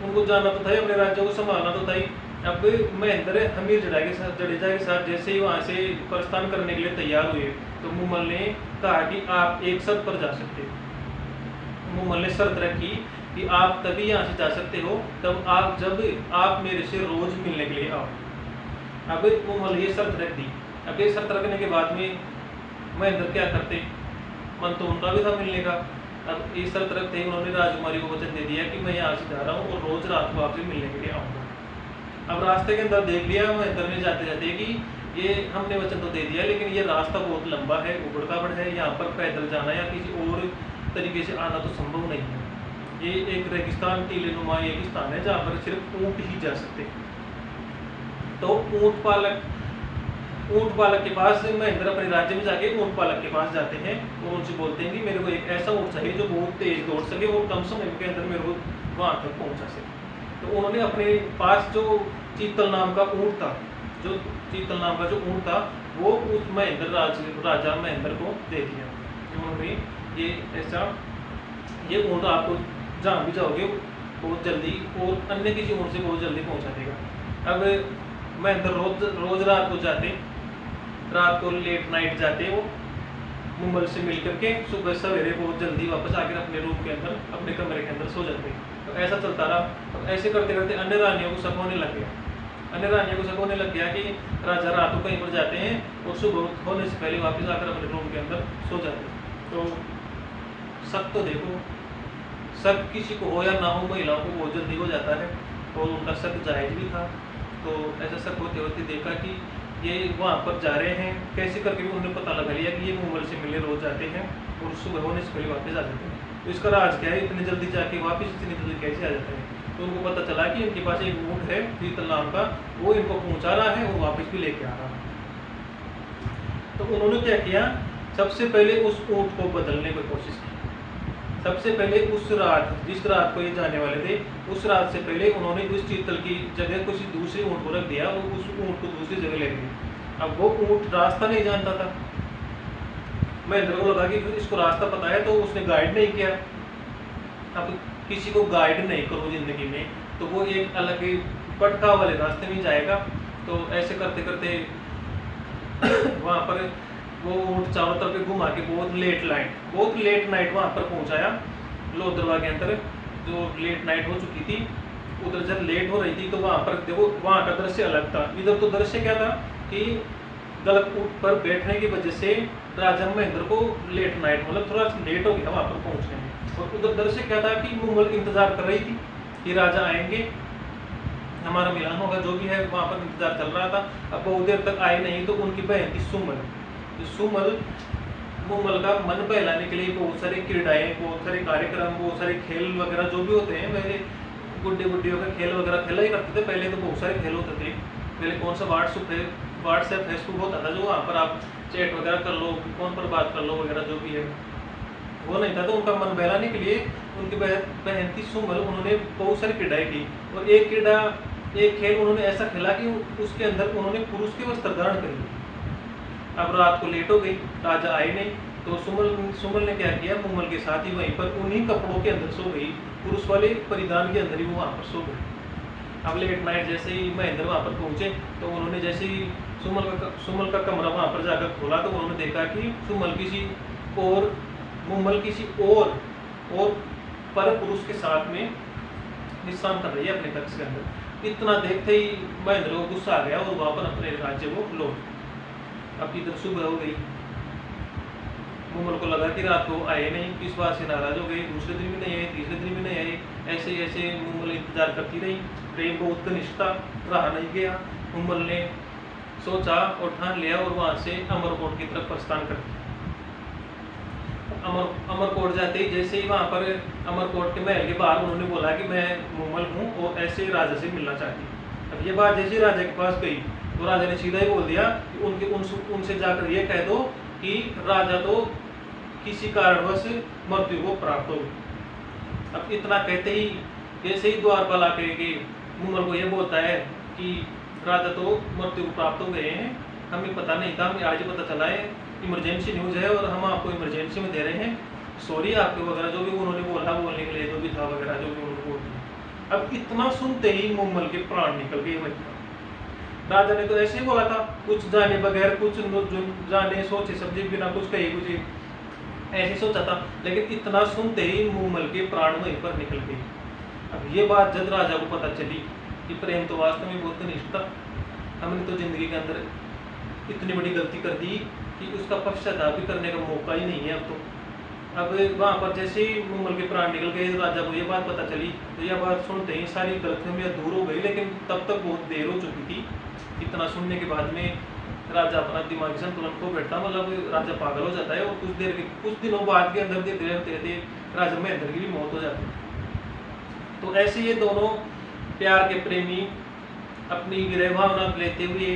[SPEAKER 1] उनको जाना तो था ही, अपने राज्य को संभालना तो था ही। अब महेंद्र हमीर जडेजा के साथ जैसे ही वहाँ से प्रस्थान करने के लिए तैयार हुए, तो मुमल ने कहा कि आप एक शर्त पर जा सकते हो। मुमल ने शर्त रखी कि आप तभी यहाँ से जा सकते हो जब आप मेरे से रोज मिलने के लिए आओ। अब मुमल ये शर्त रख दी। अब ये शर्त रखने के बाद में महेंद्र क्या करते, मन तो उनका भी था मिलने का। अब ये शर्त रखते ही उन्होंने राजकुमारी को वचन दे दिया कि मैं यहाँ से जा रहा हूँ और रोज रात को आपसे मिलने के लिए आऊँगा। अब रास्ते के अंदर देख लिया महेंद्र ने जाते जाते कि ये हमने वचन तो दे दिया, लेकिन ये रास्ता बहुत लंबा है, उबड़ खाबड़ है, यहाँ पर पैदल जाना या किसी और तरीके से आना तो संभव नहीं है। ये एक रेगिस्तान टीलेनुमा एक स्थान है जहाँ पर सिर्फ ऊँट ही जा सकते। तो ऊँट पालक के पास महेंद्र अपने राज्य में जाके ऊँट पालक के पास जाते हैं और उनसे बोलते हैं कि मेरे को एक ऐसा ऊँट चाहिए जो बहुत तेज दौड़ सके और कम समय के अंदर मेरे को वहाँ तक पहुँचा सके। तो उन्होंने अपने पास जो चीतल नाम का ऊँट था, वो उस राजा महेंद्र को दे दिया। उन्होंने ये ऊँट आपको जहाँ भी जाओगे बहुत जल्दी और अन्य किसी ऊँट से बहुत जल्दी पहुँचा देगा। अब महेंद्र रोज रात को लेट नाइट जाते वो मुमल से मिल करके सुबह सवेरे बहुत जल्दी वापस आकर अपने रूम के अंदर, अपने कमरे के अंदर सो जाते। तो ऐसा चलता रहा। अब ऐसे करते करते अन्य रानियों को शक होने लग गया। अन्य रानियों को शक होने लग गया कि राजा रात को कहीं पर जाते हैं और सुबह होने से पहले वापस आकर अपने रूम के अंदर सो जाते। तो शक तो देखो, शक किसी को हो या ना हो, महिलाओं को बहुत जल्दी हो जाता है और उनका शक जायज़ भी था। तो ऐसा शक होते होते देखा कि ये वहाँ पर जा रहे हैं, कैसे करके भी उन्होंने पता लगा लिया कि ये मुमल से मिलने रोज जाते हैं और सुबह होने से पहले वापस आ जाते हैं। तो इसका राज क्या है, इतने जल्दी जाके वापस इतनी जल्दी कैसे आ जाते हैं? तो उनको पता चला कि इनके पास एक ऊँट है पीतल नाम का, वो इनको पहुँचा रहा है और वापस भी लेके आ रहा है। तो उन्होंने क्या किया, सबसे पहले उस ऊँट को बदलने की कोशिश की। सबसे पहले उस रात, जिस रात को ये जाने वाले थे, उस रात से पहले उन्होंने उस चीतल की जगह किसी दूसरे ऊँट को रख दिया और उस ऊँट को दूसरी जगह ले गए। अब वो ऊँट रास्ता नहीं जानता था। महेंद्र को लगा कि इसको रास्ता पता है, तो उसने गाइड नहीं किया। अब किसी को गाइड नहीं करो जिंदगी में तो वो एक अलग ही भटका वाले रास्ते में जाएगा। तो ऐसे करते करते वहाँ पर वो ऊँट चारों तरफ घुमा के बहुत लेट नाइट वहाँ पर पहुँचाया लोहदरवा के अंदर, जो लेट नाइट हो चुकी थी। उधर जब लेट हो रही थी तो वहाँ पर देखो, वहाँ का दृश्य अलग था। इधर तो दृश्य क्या था कि गलत ऊँट पर बैठने की वजह से राजा महेंद्र को लेट नाइट, मतलब थोड़ा लेट हो गया वहाँ पर पहुँचने में। और उधर दृश्य क्या था कि मुमल इंतजार कर रही थी कि राजा आएंगे, हमारा मिलन होगा, जो भी है वहाँ पर इंतजार चल रहा था। अब बहुत देर तक आए नहीं तो उनकी बहन थी सुमल। तो सुमल मुमल का मन बहलाने के लिए बहुत सारी क्रीड़ाएं, बहुत सारे कार्यक्रम, बहुत सारे खेल वगैरह जो भी होते हैं, वैसे गुड्डे गुड्डियों का खेल वगैरह खेला ही करते थे पहले। तो बहुत सारे खेल होते थे पहले। कौन सा व्हाट्सएप फेसबुक होता था जो वहाँ पर आप चैट वगैरह कर लो, फोन पर बात कर लो वगैरह जो भी है, वो नहीं था। तो उनका मन बहलाने के लिए उनकी बहन थी सुमल, उन्होंने बहुत सारी क्रीड़ाएं की। और एक खेल उन्होंने ऐसा खेला कि उसके अंदर उन्होंने पुरुष के वस्त्र धारण कर लिए। अब रात को लेट हो गई, राजा आए नहीं, तो सुमल ने क्या किया, मुमल के साथ ही वहीं पर उन्हीं कपड़ों के अंदर सो गई, पुरुष वाले परिधान के अंदर ही वो वहाँ पर सो गई। अब लेट नाइट जैसे ही महेंद्र वहाँ पर पहुँचे तो उन्होंने जैसे ही सुमल का कमरा वहाँ पर जाकर खोला तो उन्होंने देखा कि मुमल किसी और पर पुरुष के साथ में विश्राम कर रही है अपने कक्ष के अंदर। इतना देखते ही महेंद्र को गुस्सा आ गया और वहाँ पर अपने राज्य को लौट। अब इधर सुबह हो गई, मुमल को लगा कि रात को आए नहीं, इस बात से नाराज हो गई। दूसरे दिन भी नहीं आए, तीसरे दिन भी नहीं आए। ऐसे मुमल इंतजार करती रही। प्रेम बहुत घनिष्ठ था, रहा नहीं गया। मुमल ने सोचा और ठान लिया और वहाँ से अमरकोट की तरफ प्रस्थान कर दिया। अमरकोट जाते ही जैसे ही वहाँ पर अमरकोट के महल के बाहर उन्होंने बोला कि मैं मुमल हूँ और ऐसे राजा से मिलना चाहती हूँ। अब ये बात जैसे राजा के पास गई तो राजा ने सीधा ही बोल दिया कि उनसे जाकर ये कह दो कि राजा तो किसी कारणवश मृत्यु को प्राप्त हो गई। अब इतना कहते ही जैसे ही द्वारपाल आके के मुमल को ये बोलता है कि राजा तो मृत्यु को प्राप्त हो गए हैं, हमें पता नहीं था, हमें आज ही पता चला है, इमरजेंसी न्यूज़ है और हम आपको इमरजेंसी में दे रहे हैं, सॉरी आपके वगैरह जो भी उन्होंने बोला बोलने के लिए जो भी था वगैरह जो भी उन्होंने बोल दिया। अब इतना सुनते ही मुमल के प्राण निकल गए वही। राजा ने तो ऐसे ही बोला था, कुछ जाने बगैर, कुछ जाने सोचे समझे बिना कुछ कहे कुछ ऐसे सोचा था, लेकिन इतना सुनते ही मुमल के प्राण वहीं पर निकल गए। अब ये बात जब राजा को पता चली कि प्रेम तो वास्तव में बहुत घनिष्ठ था, हमने तो जिंदगी के अंदर इतनी बड़ी गलती कर दी कि उसका पश्चाताप भी करने का मौका ही नहीं है अब तो। अब वहाँ पर जैसे ही मुमल के प्राण निकल गए, राजा को ये बात पता चली तो यह बात सुनते ही सारी गलतियाँ दूर हो गई, लेकिन तब तक बहुत देर हो चुकी थी। इतना सुनने के बाद में राजा अपना दिमागी संतुलन को बैठता, मतलब राजा पागल हो जाता है और कुछ दिनों बाद के अंदर धीरे धीरे राजा महेंद्र की भी मौत हो जाती है। तो ऐसे ये दोनों प्यार के प्रेमी अपनी विरह भावना लेते हुए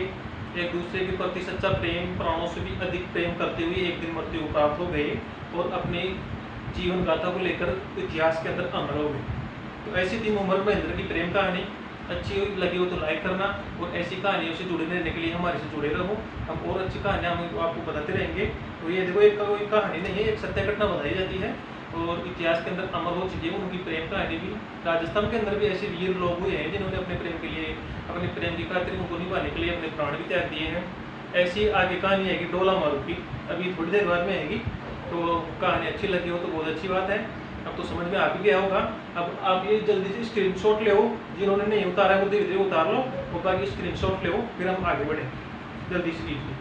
[SPEAKER 1] एक दूसरे के प्रति सच्चा प्रेम, प्राणों से भी अधिक प्रेम करते हुए एक दिन मृत्यु को प्राप्त हो गए और अपने जीवन गाथा को लेकर इतिहास के अंदर अमर हो गए। तो ऐसी थी मुमल महेंद्र की प्रेम कहानी। अच्छी लगी हो तो लाइक करना और ऐसी कहानियों से जुड़े रहने के लिए हमारे से जुड़े रहो। हम और अच्छी कहानियाँ हम आपको बताते रहेंगे। तो ये देखो, एक कोई कहानी नहीं है, एक सत्य घटना बताई जाती है और इतिहास के अंदर अमर हो चुकी है उनकी प्रेम कहानी भी। राजस्थान के अंदर भी ऐसे वीर लोग हुए हैं जिन्होंने अपने प्रेम के लिए, अपने प्रेम की खातिर उनको निभाने के लिए अपने प्राण भी त्याग दिए हैं। ऐसी आगे कहानी आएगी डोला मारू की, अभी थोड़ी देर बाद में आएगी। तो कहानी अच्छी लगी हो तो बहुत अच्छी बात है, अब तो समझ में आ भी गया होगा। अब आप ये जल्दी से स्क्रीनशॉट ले, जिन्होंने नहीं उतारा है वो धीरे धीरे उतार लो, और बाकी स्क्रीनशॉट ले, फिर हम आगे बढ़ेंगे। जल्दी से कीजिए।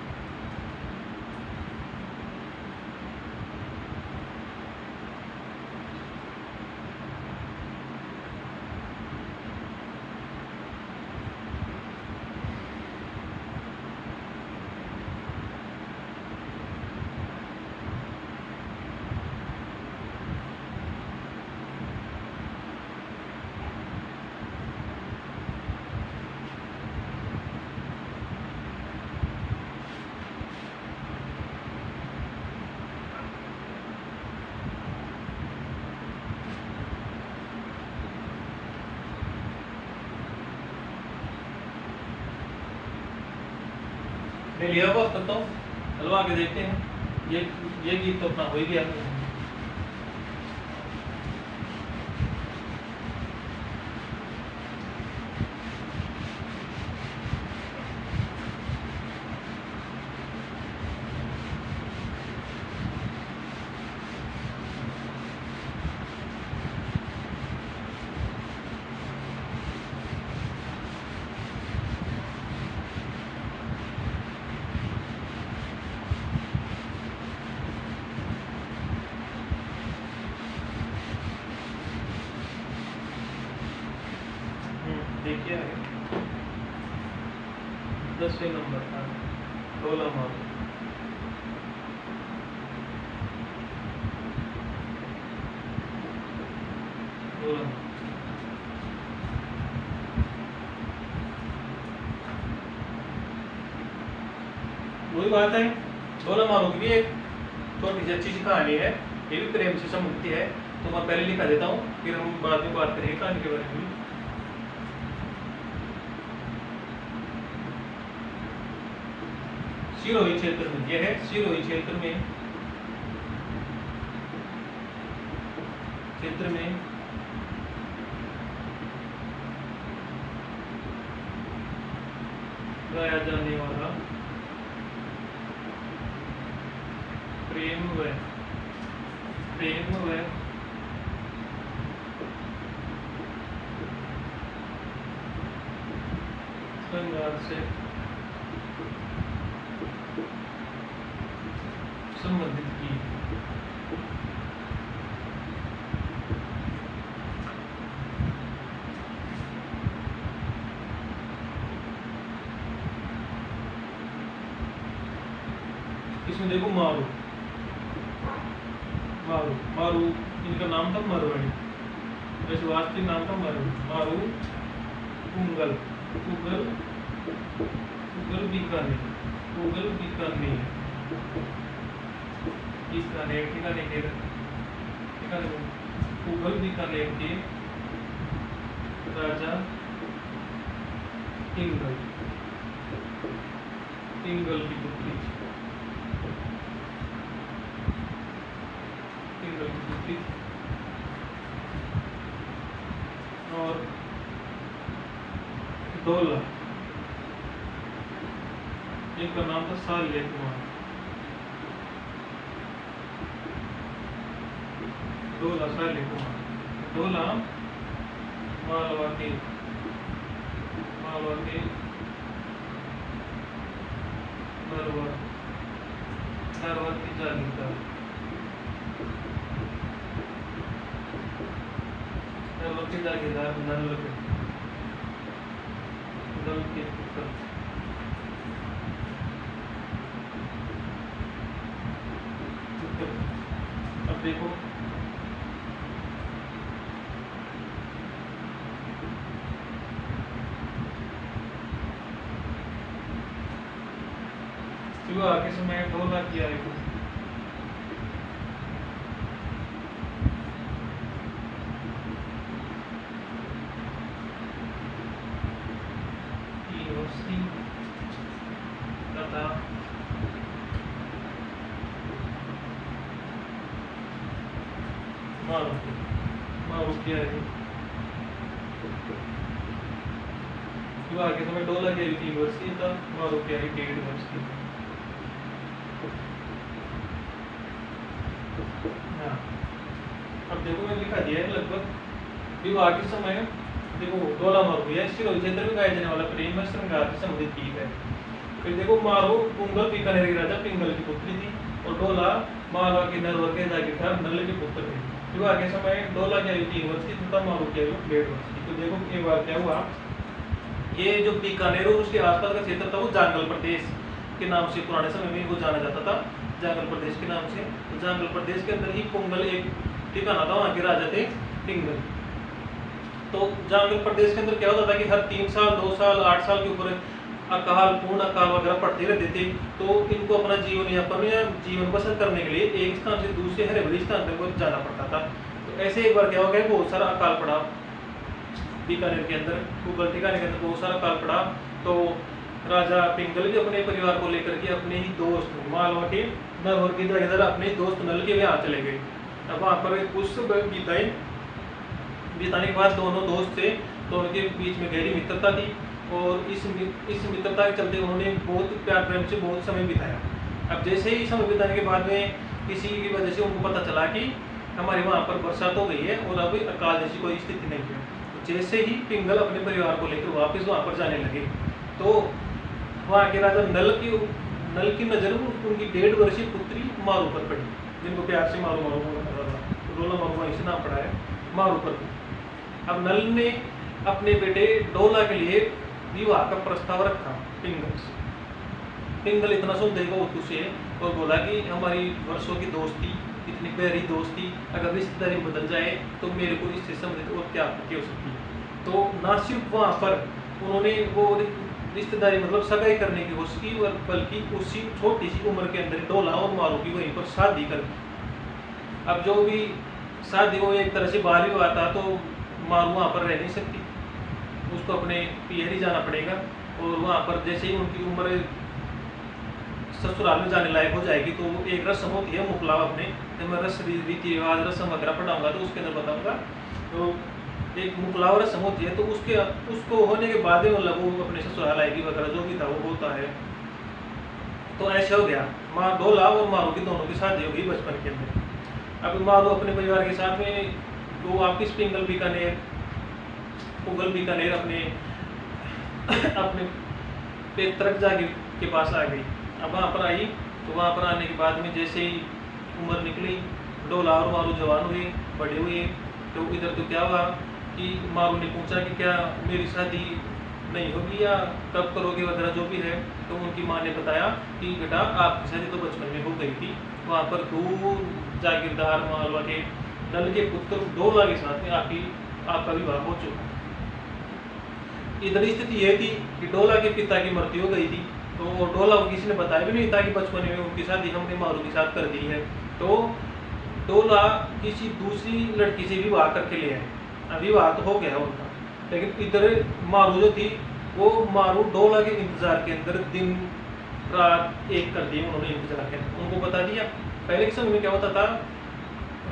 [SPEAKER 1] ले लिया बहुत तब तो, चलो आगे देखते हैं। ये गीत तो अपना हो ही गया। देखिए 10वें नंबर का डोला मारू। वही बात है, डोला मारू की भी एक छोटी सी अच्छी सी कहानी है, ये भी प्रेम से संबंधित है। तो मैं पहले लिखा देता हूँ, फिर हम बाद में बात करेंगे कहानी के बारे में। सिरोही क्षेत्र में, यह है सिरोही क्षेत्र में गाया जाने वाला प्रेम व संघर्ष से संबंधित की। इसमें देखो मारू मारू मारू, इनका नाम था मारवाड़ी, वैसे वास्तविक नाम था मारू। मारू कुंगल कुगल कुगल बीकानेर, कुगल बीकानेर, बीकानेर ठिकाने कुगल बीकानेर के राजा पिंगल पिंगल की पुत्री, पिंगल की पुत्री। और डोला, इनका नाम था साल्य कुमार। डोला साल्य कुमार, डोला मालवा के नरवर की जागीरदार, नरवर की जागीरदार नल के पुत्र। अब देखो आगे से मैं डोला किया है कुछ तथा मारू किया है। आगे से मैं डोला किया यूनिवर्सिटी था, मारू किया है 1.5 वर्ष की। अब देखो मैंने लिखा दिया है लगभग विवाह के समय। देखो डोला मारू है सिरोही क्षेत्र में गाया जाने वाला प्रेम श्रृंगार से संबंधित गीत है। फिर देखो मारू पुंगल बीकानेर के राजा पिंगल की पुत्री थी और डोला मालवा के नरवर के जागीरदार नल के पुत्र थे। विवाह के समय डोला की आयु 3 वर्ष की तथा मारू की आयु 1.5 वर्ष की। तो देखो एक बार क्या हुआ, ये जो बीकानेर और उसके आसपास का क्षेत्र था वो जांगल प्रदेश के नाम से पुराने समय में वो जाना जाता था, जांगल प्रदेश के नाम से। तो जांगल प्रदेश के अंदर ही पुंगल एक ठिकाना था, वहाँ के राजा थे पिंगल। तो जांगल प्रदेश के अंदर क्या होता था कि हर 3 साल 2 साल 8 साल के ऊपर अकाल पूर्ण अकाल वगैरह पड़ते रहते थे। तो इनको अपना जीवन यापन या जीवन बसर करने के लिए एक स्थान से दूसरे हरे भरे स्थान पर जाना पड़ता था। तो ऐसे एक बार क्या हो गया, बहुत सारा अकाल पड़ा बीकानेर के अंदर, कुंगल ठिकाने के अंदर बहुत सारा अकाल पड़ा। तो राजा पिंगल भी अपने परिवार को लेकर के अपने ही दोस्त मालवा के नरवर के जागीरदार अपने दोस्त नल के यहाँ चले गए। अब वहाँ पर कुछ बिताने के बाद दोनों दोस्त थे, दोनों के बीच में गहरी मित्रता थी और इस मित्रता के चलते उन्होंने बहुत प्यार प्रेम से बहुत समय बिताया। अब जैसे ही समय बिताने के बाद में किसी की वजह से उनको पता चला कि हमारे वहाँ पर बरसात हो गई है और अब अकाल जैसी कोई स्थिति नहीं है। तो जैसे ही पिंगल अपने परिवार को लेकर वापस वहाँ पर जाने लगे तो वहाँ के राजा नल की नज़र उनकी 1.5 वर्षीय पुत्री मारू पर पड़ी, जिनको प्यार से मारू मारू बोला था, डोला मारू वहीं से नाम पड़ा है मारू पर। अब नल ने अपने बेटे डोला के लिए विवाह का प्रस्ताव रखा पिंगल से। पिंगल इतना सुन देगा उर्दू से और बोला कि हमारी वर्षों की दोस्ती, इतनी गहरी दोस्ती अगर रिश्तेदारी बदल जाए तो मेरे को इससे संबंधित और क्या आपत्ति हो सकती है। तो ना सिर्फ वहाँ पर उन्होंने वो रिश्तेदारी मतलब सगाई करने की कोशिश की, बल्कि उसी छोटी सी उम्र के अंदर डोला और मारू की वहीं पर शादी कर दी। अब जो भी शादी वो एक तरह से बाल विवाह था, तो मारू वहाँ पर रह नहीं सकती, उसको अपने पियर ही जाना पड़ेगा। और वहाँ पर जैसे ही उनकी उम्र ससुराल में जाने लायक हो जाएगी तो वो एक रस्म होती है मुकलाव, अपने जब मैं रीति रिवाज रस्म वगैरह पढ़ाऊंगा तो उसके अंदर बताऊंगा। तो एक मुकलाव रस्म होती है, तो उसको होने के बाद मतलब वो अपने ससुराल आएगी वगैरह जो भी था वो होता है। तो ऐसा हो गया, माँ डोला और मारू की दोनों की शादी हो गई बचपन के अंदर। अब मारू अपने परिवार के साथ में वो वापिस पिंगल बीकानेर अपने पैतृक जागीर के पास आ गई। अब वहाँ पर आई तो वहाँ पर आने के बाद में जैसे ही उम्र निकली, डोला और मारू जवान हुए, बड़े हुए। तो इधर तो क्या हुआ कि मारू ने पूछा कि क्या मेरी शादी नहीं होगी या कब करोगे वगैरह जो भी है। तो उनकी माँ ने बताया कि बेटा आपकी शादी तो बचपन में हो गई थी, वहाँ पर दूर जागीरदार मालवा के नल के पुत्र डोला के साथ में आपका विवाह हो चुका। इधर स्थिति यह थी कि डोला के पिता की मृत्यु हो गई थी, तो डोला को किसी ने बताया भी नहीं था कि बचपन में उनकी शादी हमने मारू के साथ कर दी है। तो डोला किसी दूसरी लड़की से विवाह करके ले आए। विवाह तो हो गया उनका, लेकिन इधर मारू जो थी वो मारू डोला के इंतजार के अंदर दिन रात एक कर दिए उन्होंने इंतजार के अंदर। उनको बता दिया, पहले के समय में क्या होता था,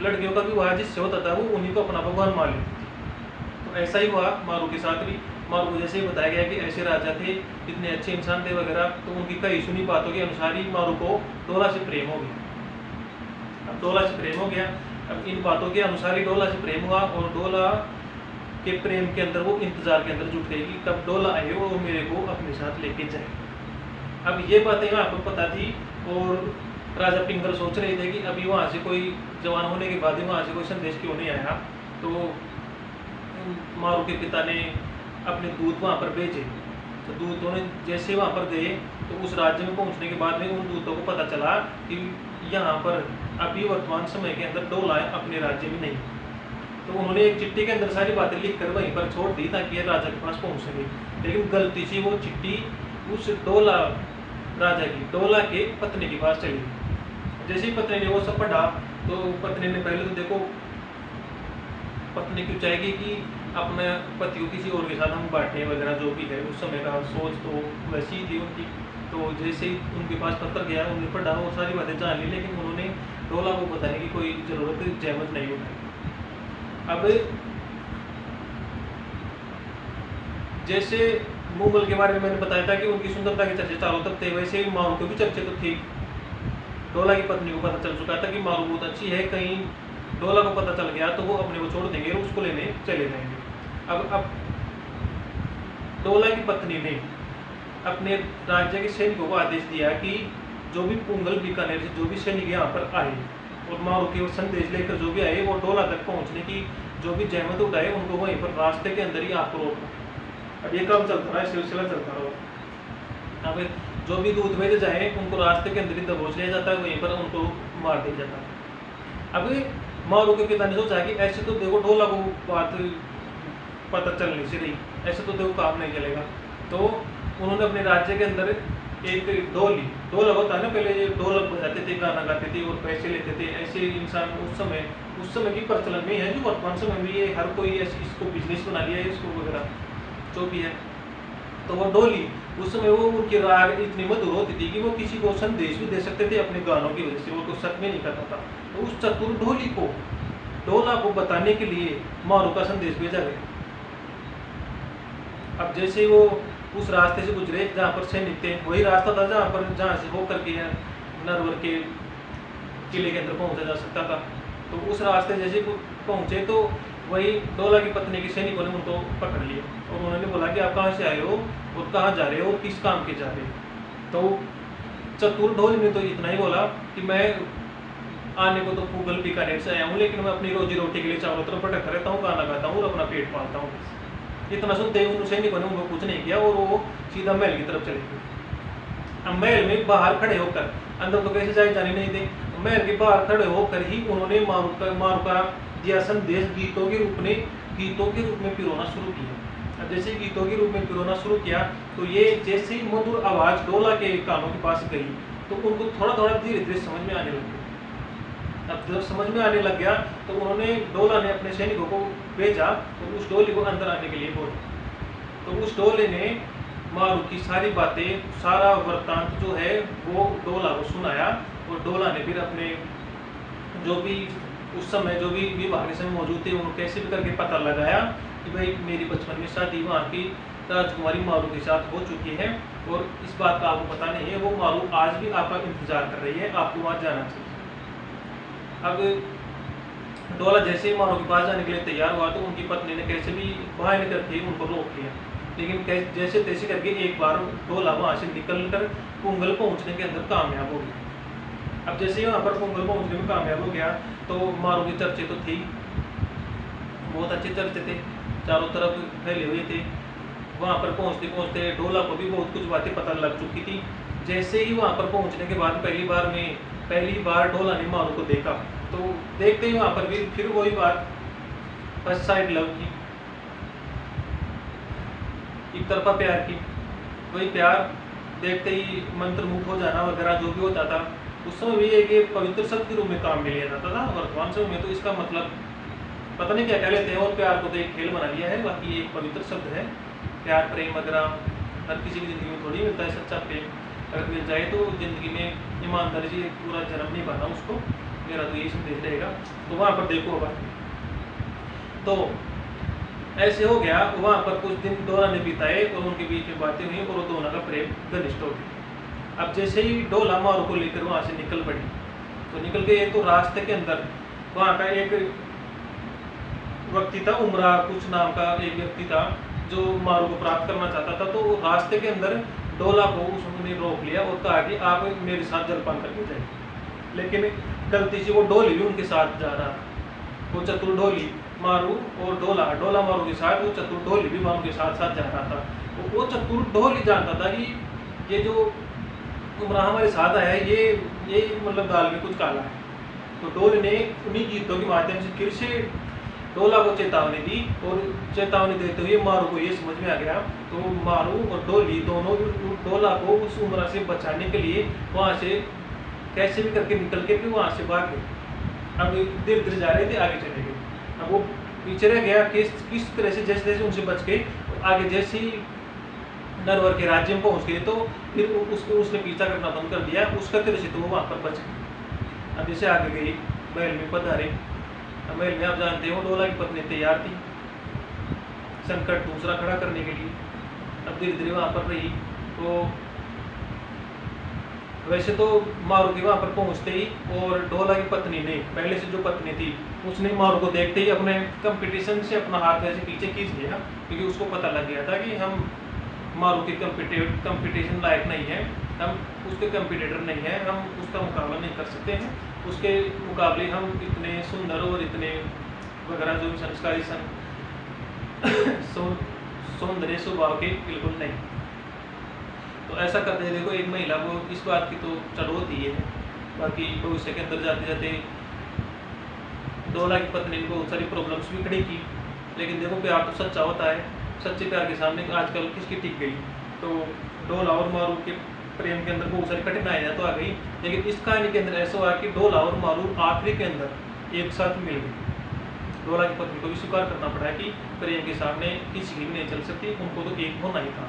[SPEAKER 1] लड़कियों का विवाह जिससे होता था वो उन्हीं को अपना भगवान मान लेती थी। तो ऐसा ही हुआ मारू के साथ भी। मारू को जैसे ही बताया गया कि ऐसे राजा थे, इतने अच्छे इंसान थे वगैरह, तो उनकी कई सुनी बातों के अनुसार ही मारू को डोला से प्रेम हो गया। अब डोला से प्रेम हो गया, अब इन बातों के अनुसार ही डोला से प्रेम हुआ और डोला के प्रेम के अंदर वो इंतजार के अंदर जुट गई कि कब डोला आए वो मेरे को अपने साथ लेके जाए। अब ये बातें आपको पता थी और राजा पिंगल सोच रहे थे कि अभी वहाँ से कोई जवान होने के बाद ही वहाँ से कोई संदेश क्यों नहीं आया। तो मारू के पिता ने अपने दूत वहाँ पर भेजे। तो दूतों ने जैसे वहाँ पर गए तो उस राज्य में पहुँचने के बाद में उन दूतों को पता चला कि यहाँ पर अभी वर्तमान समय के अंदर डोला अपने राज्य में नहीं। तो उन्होंने एक चिट्ठी के अंदर सारी बातें लिखकर वहीं पर छोड़ दी ताकि राजा के पास पहुँच सके। लेकिन गलती से वो चिट्ठी उस डोला राजा की डोला के पत्नी के पास चली। जैसे ही पत्नी ने वो सब पढ़ा तो पत्नी ने पहले तो देखो, पत्नी क्यों चाहेगी कि अपने पति को किसी और के साथ हम बांटें वगैरह जो भी है, उस समय का सोच तो वैसी ही थी उनकी। तो जैसे ही उनके पास पत्र गया उन्होंने पढ़ा वो सारी बातें जान ली, लेकिन उन्होंने डोला को बताने की कोई ज़रूरत जहमत नहीं उठाई। अब जैसे मुगल के बारे में मैंने बताया था कि उनकी सुंदरता के चर्चे चारों तरफ थे, वैसे ही मारू के भी चर्चे तो थे। डोला की पत्नी को पता चल चुका था कि मारू बहुत अच्छी है, कहीं डोला को पता चल गया तो वो अपने को छोड़ देंगे और उसको लेने चले जाएंगे। अब डोला की पत्नी ने अपने राज्य के सैनिकों को आदेश दिया कि जो भी पुंगल बीकानेर से जो भी सैनिक यहाँ पर आए और मारू के संदेश लेकर जो भी आए वो डोला तक पहुँचने की जो भी जहमत उठाए उनको वहीं पर रास्ते के अंदर ही आपको रोकना। अब ये काम चलता रहा, सिलसिला चलता रहा। अब जो भी दूध भेजे जाए उनको रास्ते के अंदर ही दबोच लिया जाता है, वहीं पर उनको मार दिया जाता है। अब मारू के पिता ने सोचा कि ऐसे तो देखो डोला को बात पता चलनी से रही, ऐसे तो देखो काम नहीं चलेगा। तो उन्होंने अपने राज्य के अंदर एक ढोल होता है ना, पहले ये ढोलक बजाते थे, गाना गाते थे और पैसे लेते थे। ऐसे इंसान उस समय की प्रचलन में है, जो वर्तमान समय में ये हर कोई इसको बिजनेस बना लिया है, इसको वगैरह जो भी है। तो वो ढोली उस समय वो उनकी राग इतनी मधुर होती थी कि वो किसी को संदेश भी दे सकते थे अपने गानों की वजह से, वो कुछ सच में नहीं करता था। तो उस चतुर ढोली को डोला को बताने के लिए मारू का संदेश भेजा गया। अब जैसे वो उस रास्ते से गुजरे जहाँ पर सैनिक थे, वही रास्ता था जहाँ से होकर के नरवर के किले के अंदर पहुंचा जा सकता था। तो उस रास्ते जैसे पहुंचे तो वही डोला की पत्नी के सैनिकों ने उनको पकड़ लिया और उन्होंने बोला कि आप कहाँ से आए हो और कहाँ जा रहे हो और किस काम के जा रहे हो। तो चतुर ढोल ने तो इतना ही बोला कि मैं आने को तो पुंगल बीकानेर से आया हूँ, लेकिन मैं अपनी रोजी रोटी के लिए चारों तरफ भटकता रहता हूँ, गाना गाता हूँ और अपना पेट पालता हूँ। इतना सुनते ही उन सैनिकों ने उनको कुछ नहीं किया और वो सीधा महल की तरफ चले गए। अब महल में बाहर खड़े होकर, अंदर तो कैसे जाने नहीं थे, महल के बाहर खड़े होकर ही उन्होंने मारू का दिया संदेश गीतों के रूप में पिरोना शुरू किया। अब जैसे गीतों के रूप में पिरोना शुरू किया तो ये जैसे ही मधुर आवाज डोला के कानों के पास गई तो उनको थोड़ा थोड़ा धीरे धीरे समझ में आने लग गया। अब जब समझ में आने लग गया तो उन्होंने डोला ने अपने सैनिकों को भेजा और उस डोले को अंदर आने के लिए बोला। तो उस डोले ने मारू की सारी बातें, सारा वृत्तांत जो है वो डोला को सुनाया और डोला ने फिर अपने जो भी उस समय जो भी विभाग में मौजूद थे उनको कैसे भी करके पता लगाया कि भाई मेरी बचपन में शादी वहाँ की राजकुमारी मारू के साथ हो चुकी है और इस बात का आपको पता नहीं है, वो मारू आज भी आपका इंतजार कर रही है, आपको वहाँ जाना चाहिए। अब डोला जैसे ही मारू के पास जाने के लिए तैयार हुआ तो उनकी पत्नी ने कैसे भी बाहर करके उनको रोक लिया, लेकिन जैसे तैसे करके एक बार डोला वहाँ से निकल कर पुंगल पहुँचने के अंदर कामयाब हो गया। अब जैसे ही वहाँ पर पुंगल पहुँचने में कामयाब हो गया तो मारू के चर्चे तो थी, बहुत अच्छे चर्चे थे, चारों तरफ फैले हुए थे। वहाँ पर पहुँचते पहुँचते डोला को भी बहुत कुछ बातें पता लग चुकी थी। जैसे ही वहाँ पर पहुँचने के बाद पहली बार डोला ने मारू को देखा तो देखते ही वहाँ पर भी फिर वही बात, फर्स्ट साइड लव की, एक तरफा प्यार की, वही प्यार देखते ही मंत्रमुग्ध हो जाना वगैरह जो भी होता था। उस समय भी एक पवित्र शब्द के रूप में काम में लिया जाता था। वर्तमान समय में तो इसका मतलब पता नहीं क्या लेते हैं और प्यार को तो एक खेल बना लिया है, बाकी एक पवित्र शब्द है। प्यार प्रेम वगैरह हर किसी की ज़िंदगी में थोड़ी मिलता है सच्चा प्रेम, अगर मिल जाए तो ज़िंदगी में ईमानदारी से पूरा जन्म नहीं पाना उसको, मेरा तो यही संदेश रहेगा। तो वहाँ पर देखो अब तो ऐसे हो गया, वहाँ पर कुछ दिन डोला ने बिताए और उनके बीच में बातें हुई और दोनों का प्रेम घनिष्ठ हो गया। अब जैसे ही डोला मारू को लेकर वहाँ से निकल पड़ी तो निकल गए तो रास्ते के अंदर वहाँ का एक व्यक्ति था, उमरा कुछ नाम का एक व्यक्ति था जो मारू को प्राप्त करना चाहता था। तो रास्ते के अंदर डोला को उसने रोक लिया और कहा कि आप मेरे साथ जलपान करके जाइए, लेकिन गलती से वो डोली भी उनके साथ जा रहा, वो चतुर ढोली मारू और डोला मारू के साथ, वो चतुर ढोली भी मारू के साथ जा रहा था। तो वो चतुर ढोली जानता था कि ये जो उमरा हमारे साथ आया है ये मतलब दाल में कुछ काला है। तो डोली ने उन्हीं गीतों के माध्यम से फिर से डोला को चेतावनी दी और चेतावनी देते हुए मारू को ये समझ में आ गया। तो मारू और डोली दोनों डोला को उस उमरा से बचाने के लिए वहाँ से कैसे भी करके निकल के फिर वहाँ से भाग गए। अब धीरे धीरे जा रहे थे, आगे चले गए। अब वो पीछे रह गया, किस तरह से जैसे जैसे उनसे बच गए आगे जैसे ही नरवर के राज्य में पहुँच गए तो फिर उसने पीछा करना बंद कर दिया, उसका तरह से तो वो वहाँ पर बच गए। अब जैसे आगे गई महल में पधारे, महल में आप जानते हो डोला की पत्नी तैयार थी संकट दूसरा खड़ा करने के लिए। अब धीरे धीरे वहाँ पर रही तो वैसे तो मारू वहाँ पर पहुँचते ही और डोला की पत्नी ने, पहले से जो पत्नी थी, उसने मारू को देखते ही अपने कंपटीशन से अपना हाथ ऐसे पीछे खींच लिया, क्योंकि उसको पता लग गया था कि हम मारू के कंपटीशन लायक नहीं है, हम उसके कंपटीटर नहीं है, हम उसका मुकाबला नहीं कर सकते हैं, उसके मुकाबले हम इतने सुंदर और इतने वगैरह जो संस्कारी सौंदर्य स्वभाव के बिल्कुल नहीं। तो ऐसा करते देखो एक महिला को इस बात की तो चढ़ होती है। बाकी भविष्य के अंदर जाते जाते डोला की पत्नी ने बहुत सारी प्रॉब्लम्स भी खड़ी की, लेकिन देखो प्यार तो सच्चा होता है, सच्चे प्यार के सामने आजकल किसकी टिक गई। तो डोला और मारू के प्रेम के अंदर बहुत सारी कठिनाइयाँ तो आ गई, लेकिन इस कहानी के अंदर ऐसा हुआ कि डोला और मारू आखिरी के अंदर एक साथ मिल गए। डोला की पत्नी को भी स्वीकार करना पड़ा कि प्रेम के सामने किसी की नहीं चल सकती, उनको तो एक होना ही था,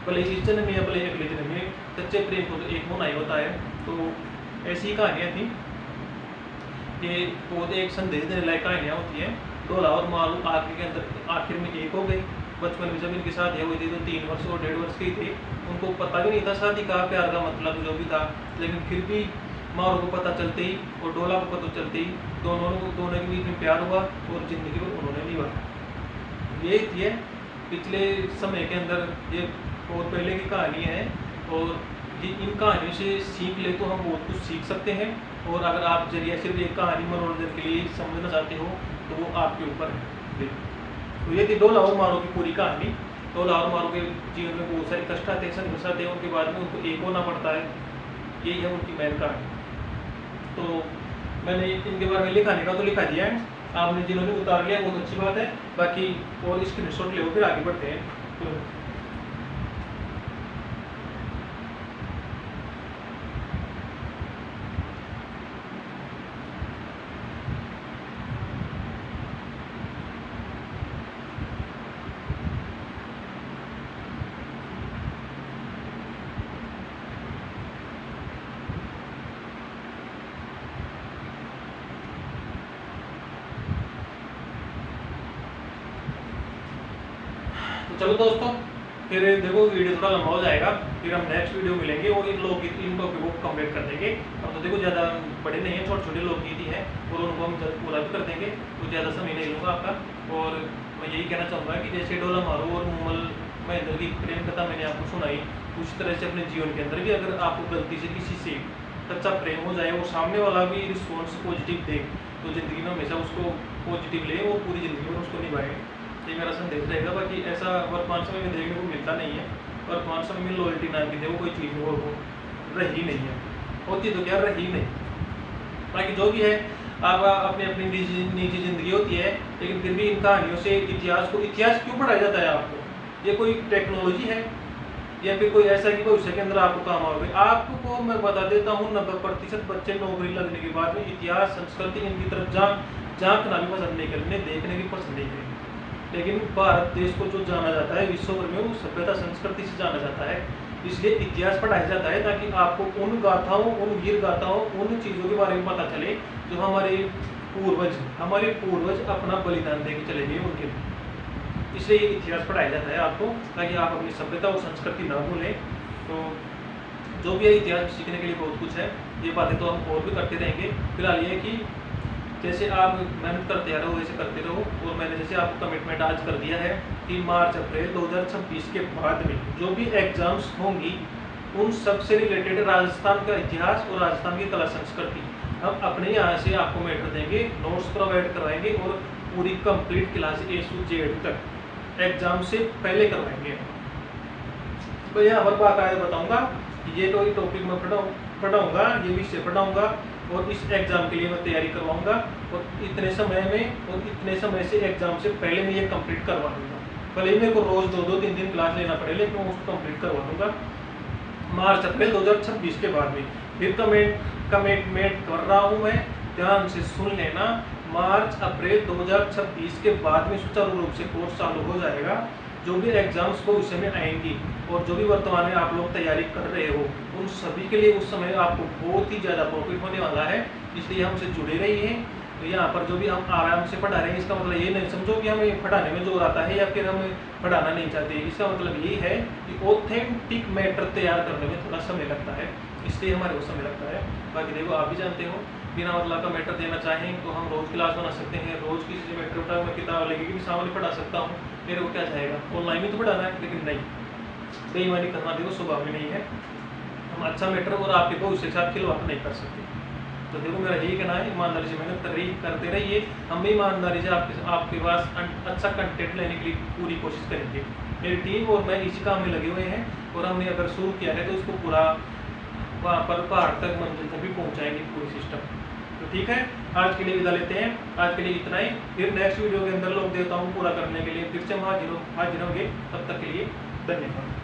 [SPEAKER 1] भले इस जन्म में या भले अगले जन्म में, सच्चे प्रेम को तो एक होना ही होता है। तो ऐसी कहानियाँ थी कि बहुत एक संदेश देने लायक कहानियाँ होती हैं। डोला और मारू आखिर के अंदर आखिर में एक हो गए। बचपन में जब इनकी शादी हुई थी तो 3 वर्ष और 1.5 वर्ष की थी, उनको पता भी नहीं था शादी का, प्यार का मतलब जो भी था, लेकिन फिर भी मारू को पता चलते ही और डोला को पता चलते ही दोनों के बीच में प्यार हुआ और जिंदगी को उन्होंने निभाया। ये थी पिछले समय के अंदर, ये बहुत पहले की कहानी है और ये इन कहानियों से सीख ले तो हम बहुत कुछ सीख सकते हैं। और अगर आप जरिए सिर्फ एक कहानी मनोरंजन के लिए समझना चाहते हो तो वो आपके ऊपर है। तो ये थी डोला और मारू की पूरी कहानी। डोला और मारू के जीवन में बहुत सारे कष्ट आते हैं, संघर्ष आते हैं, उनके बाद में उनको एक होना पड़ता है, यही है उनकी मेन कहानी। तो मैंने इनके बारे में लिखाने का तो लिखा दिया है, आपने जिन्होंने उतार लिया बहुत अच्छी बात है। बाकी और स्क्रीनशॉट ले फिर आगे बढ़ते हैं। तो चलो दोस्तों, फिर देखो वीडियो थोड़ा लंबा हो जाएगा, फिर हम नेक्स्ट वीडियो मिलेंगे और इन टॉपिकों को कंप्लीट कर देंगे। अब तो देखो ज़्यादा बड़े नहीं हैं, छोटे छोटे लोकगीत ही हैं और उनको हम जल्द पूरा भी कर देंगे, तो ज़्यादा समय नहीं लूँगा आपका। और मैं यही कहना चाहूँगा कि जैसे डोला मारू और मूमल महेंद्र की प्रेम कथा मैंने आपको सुनाई, उसी तरह से अपने जीवन के अंदर भी अगर आपको गलती से किसी से सच्चा प्रेम हो जाए और सामने वाला भी रिस्पॉन्स पॉजिटिव दे, तो ज़िंदगी में हमेशा उसको पॉजिटिव ले और पूरी ज़िंदगी में उसको निभाए, ये मेरा संदेश रहेगा। बाकी ऐसा वर्तमान समय में देखने को मिलता नहीं है। वर्तमान समय में लॉयल्टी नाम की देखो कोई चीज़ वो रही नहीं है, होती तो क्या रही नहीं। बाकी जो भी है आप अपनी अपनी निजी जिंदगी होती है, लेकिन फिर भी इन कहानियों से इतिहास क्यों पढ़ाया जाता है आपको? ये कोई टेक्नोलॉजी है या फिर कोई ऐसा कि भविष्य के अंदर आपको काम आओगे? आपको मैं बता देता हूँ 90% बच्चे नौकरी लगने के बाद में इतिहास संस्कृति इनकी तरफ झांकना भी पसंद नहीं करेंगे, देखने भी पसंद नहीं करेंगे। लेकिन भारत देश को जो जाना जाता है विश्व भर में, वो सभ्यता संस्कृति से जाना जाता है, इसलिए इतिहास पढ़ाया जाता है ताकि आपको उन गाथाओं, उन वीर गाथाओं, उन चीज़ों के बारे में पता चले जो हमारे पूर्वज अपना बलिदान दे के चले गए उनके लिए। इसलिए ये इतिहास पढ़ाया जाता है आपको, ताकि आप अपनी सभ्यता और संस्कृति ना भूलें। तो जो भी है इतिहास सीखने के लिए बहुत कुछ है, ये बातें तो हम और भी करते रहेंगे। फिलहाल ये कि जैसे आप मेहनत करते रहो वैसे करते रहो, और मैंने जैसे आपको कमिटमेंट आज कर दिया है कि मार्च अप्रैल 2026 के बाद में जो भी एग्जाम्स होंगी उन सब से रिलेटेड राजस्थान का इतिहास और राजस्थान की कला संस्कृति हम अपने यहाँ से आपको मैटर देंगे, नोट्स प्रोवाइड करवाएंगे और पूरी कंप्लीट क्लास A से Z तक एग्जाम से पहले करवाएंगे। तो यहाँ पर बाकायदा बताऊँगा ये तो टॉपिक मैं पढ़ाऊँगा, ये विषय पढ़ाऊँगा और इस एग्ज़ाम के लिए मैं तैयारी करवाऊँगा, और इतने समय में और इतने समय से एग्ज़ाम से पहले मैं ये कंप्लीट करवा दूँगा। भले ही मेरे को रोज़ 2-2 3 क्लास लेना पड़े, लेकिन मैं उसको कंप्लीट करवा दूँगा मार्च अप्रैल 2026 के बाद में। फिर कमिटमेंट कर रहा हूँ मैं, ध्यान से सुन लेना, मार्च अप्रैल 2026 के बाद में सुचारू रूप से कोर्स चालू हो जाएगा। जो भी एग्जाम्स भविष्य में आएंगी और जो भी वर्तमान में आप लोग तैयारी कर रहे हो, उन सभी के लिए उस समय आपको बहुत ही ज़्यादा प्रॉफिट होने वाला है, इसलिए हमसे जुड़े रहिए। तो यहाँ पर जो भी हम आराम से पढ़ा रहे हैं, इसका मतलब ये नहीं समझो कि हमें पढ़ाने में जोर आता है या फिर हम पढ़ाना नहीं चाहते। इसका मतलब ये है कि ऑथेंटिक मैटर तैयार करने में थोड़ा समय लगता है, इसलिए हमारे को समय लगता है। बाकी देखो आप भी जानते हो, बिना मतलब का मैटर देना चाहें तो हम रोज़ क्लास बना सकते हैं, रोज़ किसी से मैटर उठा मैं किताब लेके भी सामने पढ़ा सकता हूँ, मेरे को क्या जाएगा, ऑनलाइन भी तो पढ़ाना है। लेकिन नहीं, बेईमानी करना देखो स्वभाव में नहीं है। हम अच्छा मैटर और आपके भविष्य के साथ खिलवाड़ नहीं कर सकते। तो देखो मेरा यही कहना है, ईमानदारी से मेहनत करते रहिए, हम भी ईमानदारी से आपके पास अच्छा कंटेंट लेने के लिए पूरी कोशिश करेंगे। मेरी टीम और मैं इसी काम में लगे हुए हैं, और हमने अगर शुरू किया है तो उसको पूरा वहाँ पर पहाड़ तक मंजिल तक भी पहुँचाएंगे पूरी सिस्टम। तो ठीक है, आज के लिए विदा लेते हैं, आज के लिए इतना ही। फिर नेक्स्ट वीडियो के अंदर लोग देता हूँ पूरा करने के लिए फिर से हम हाजिर होंगे। तब तक के लिए धन्यवाद।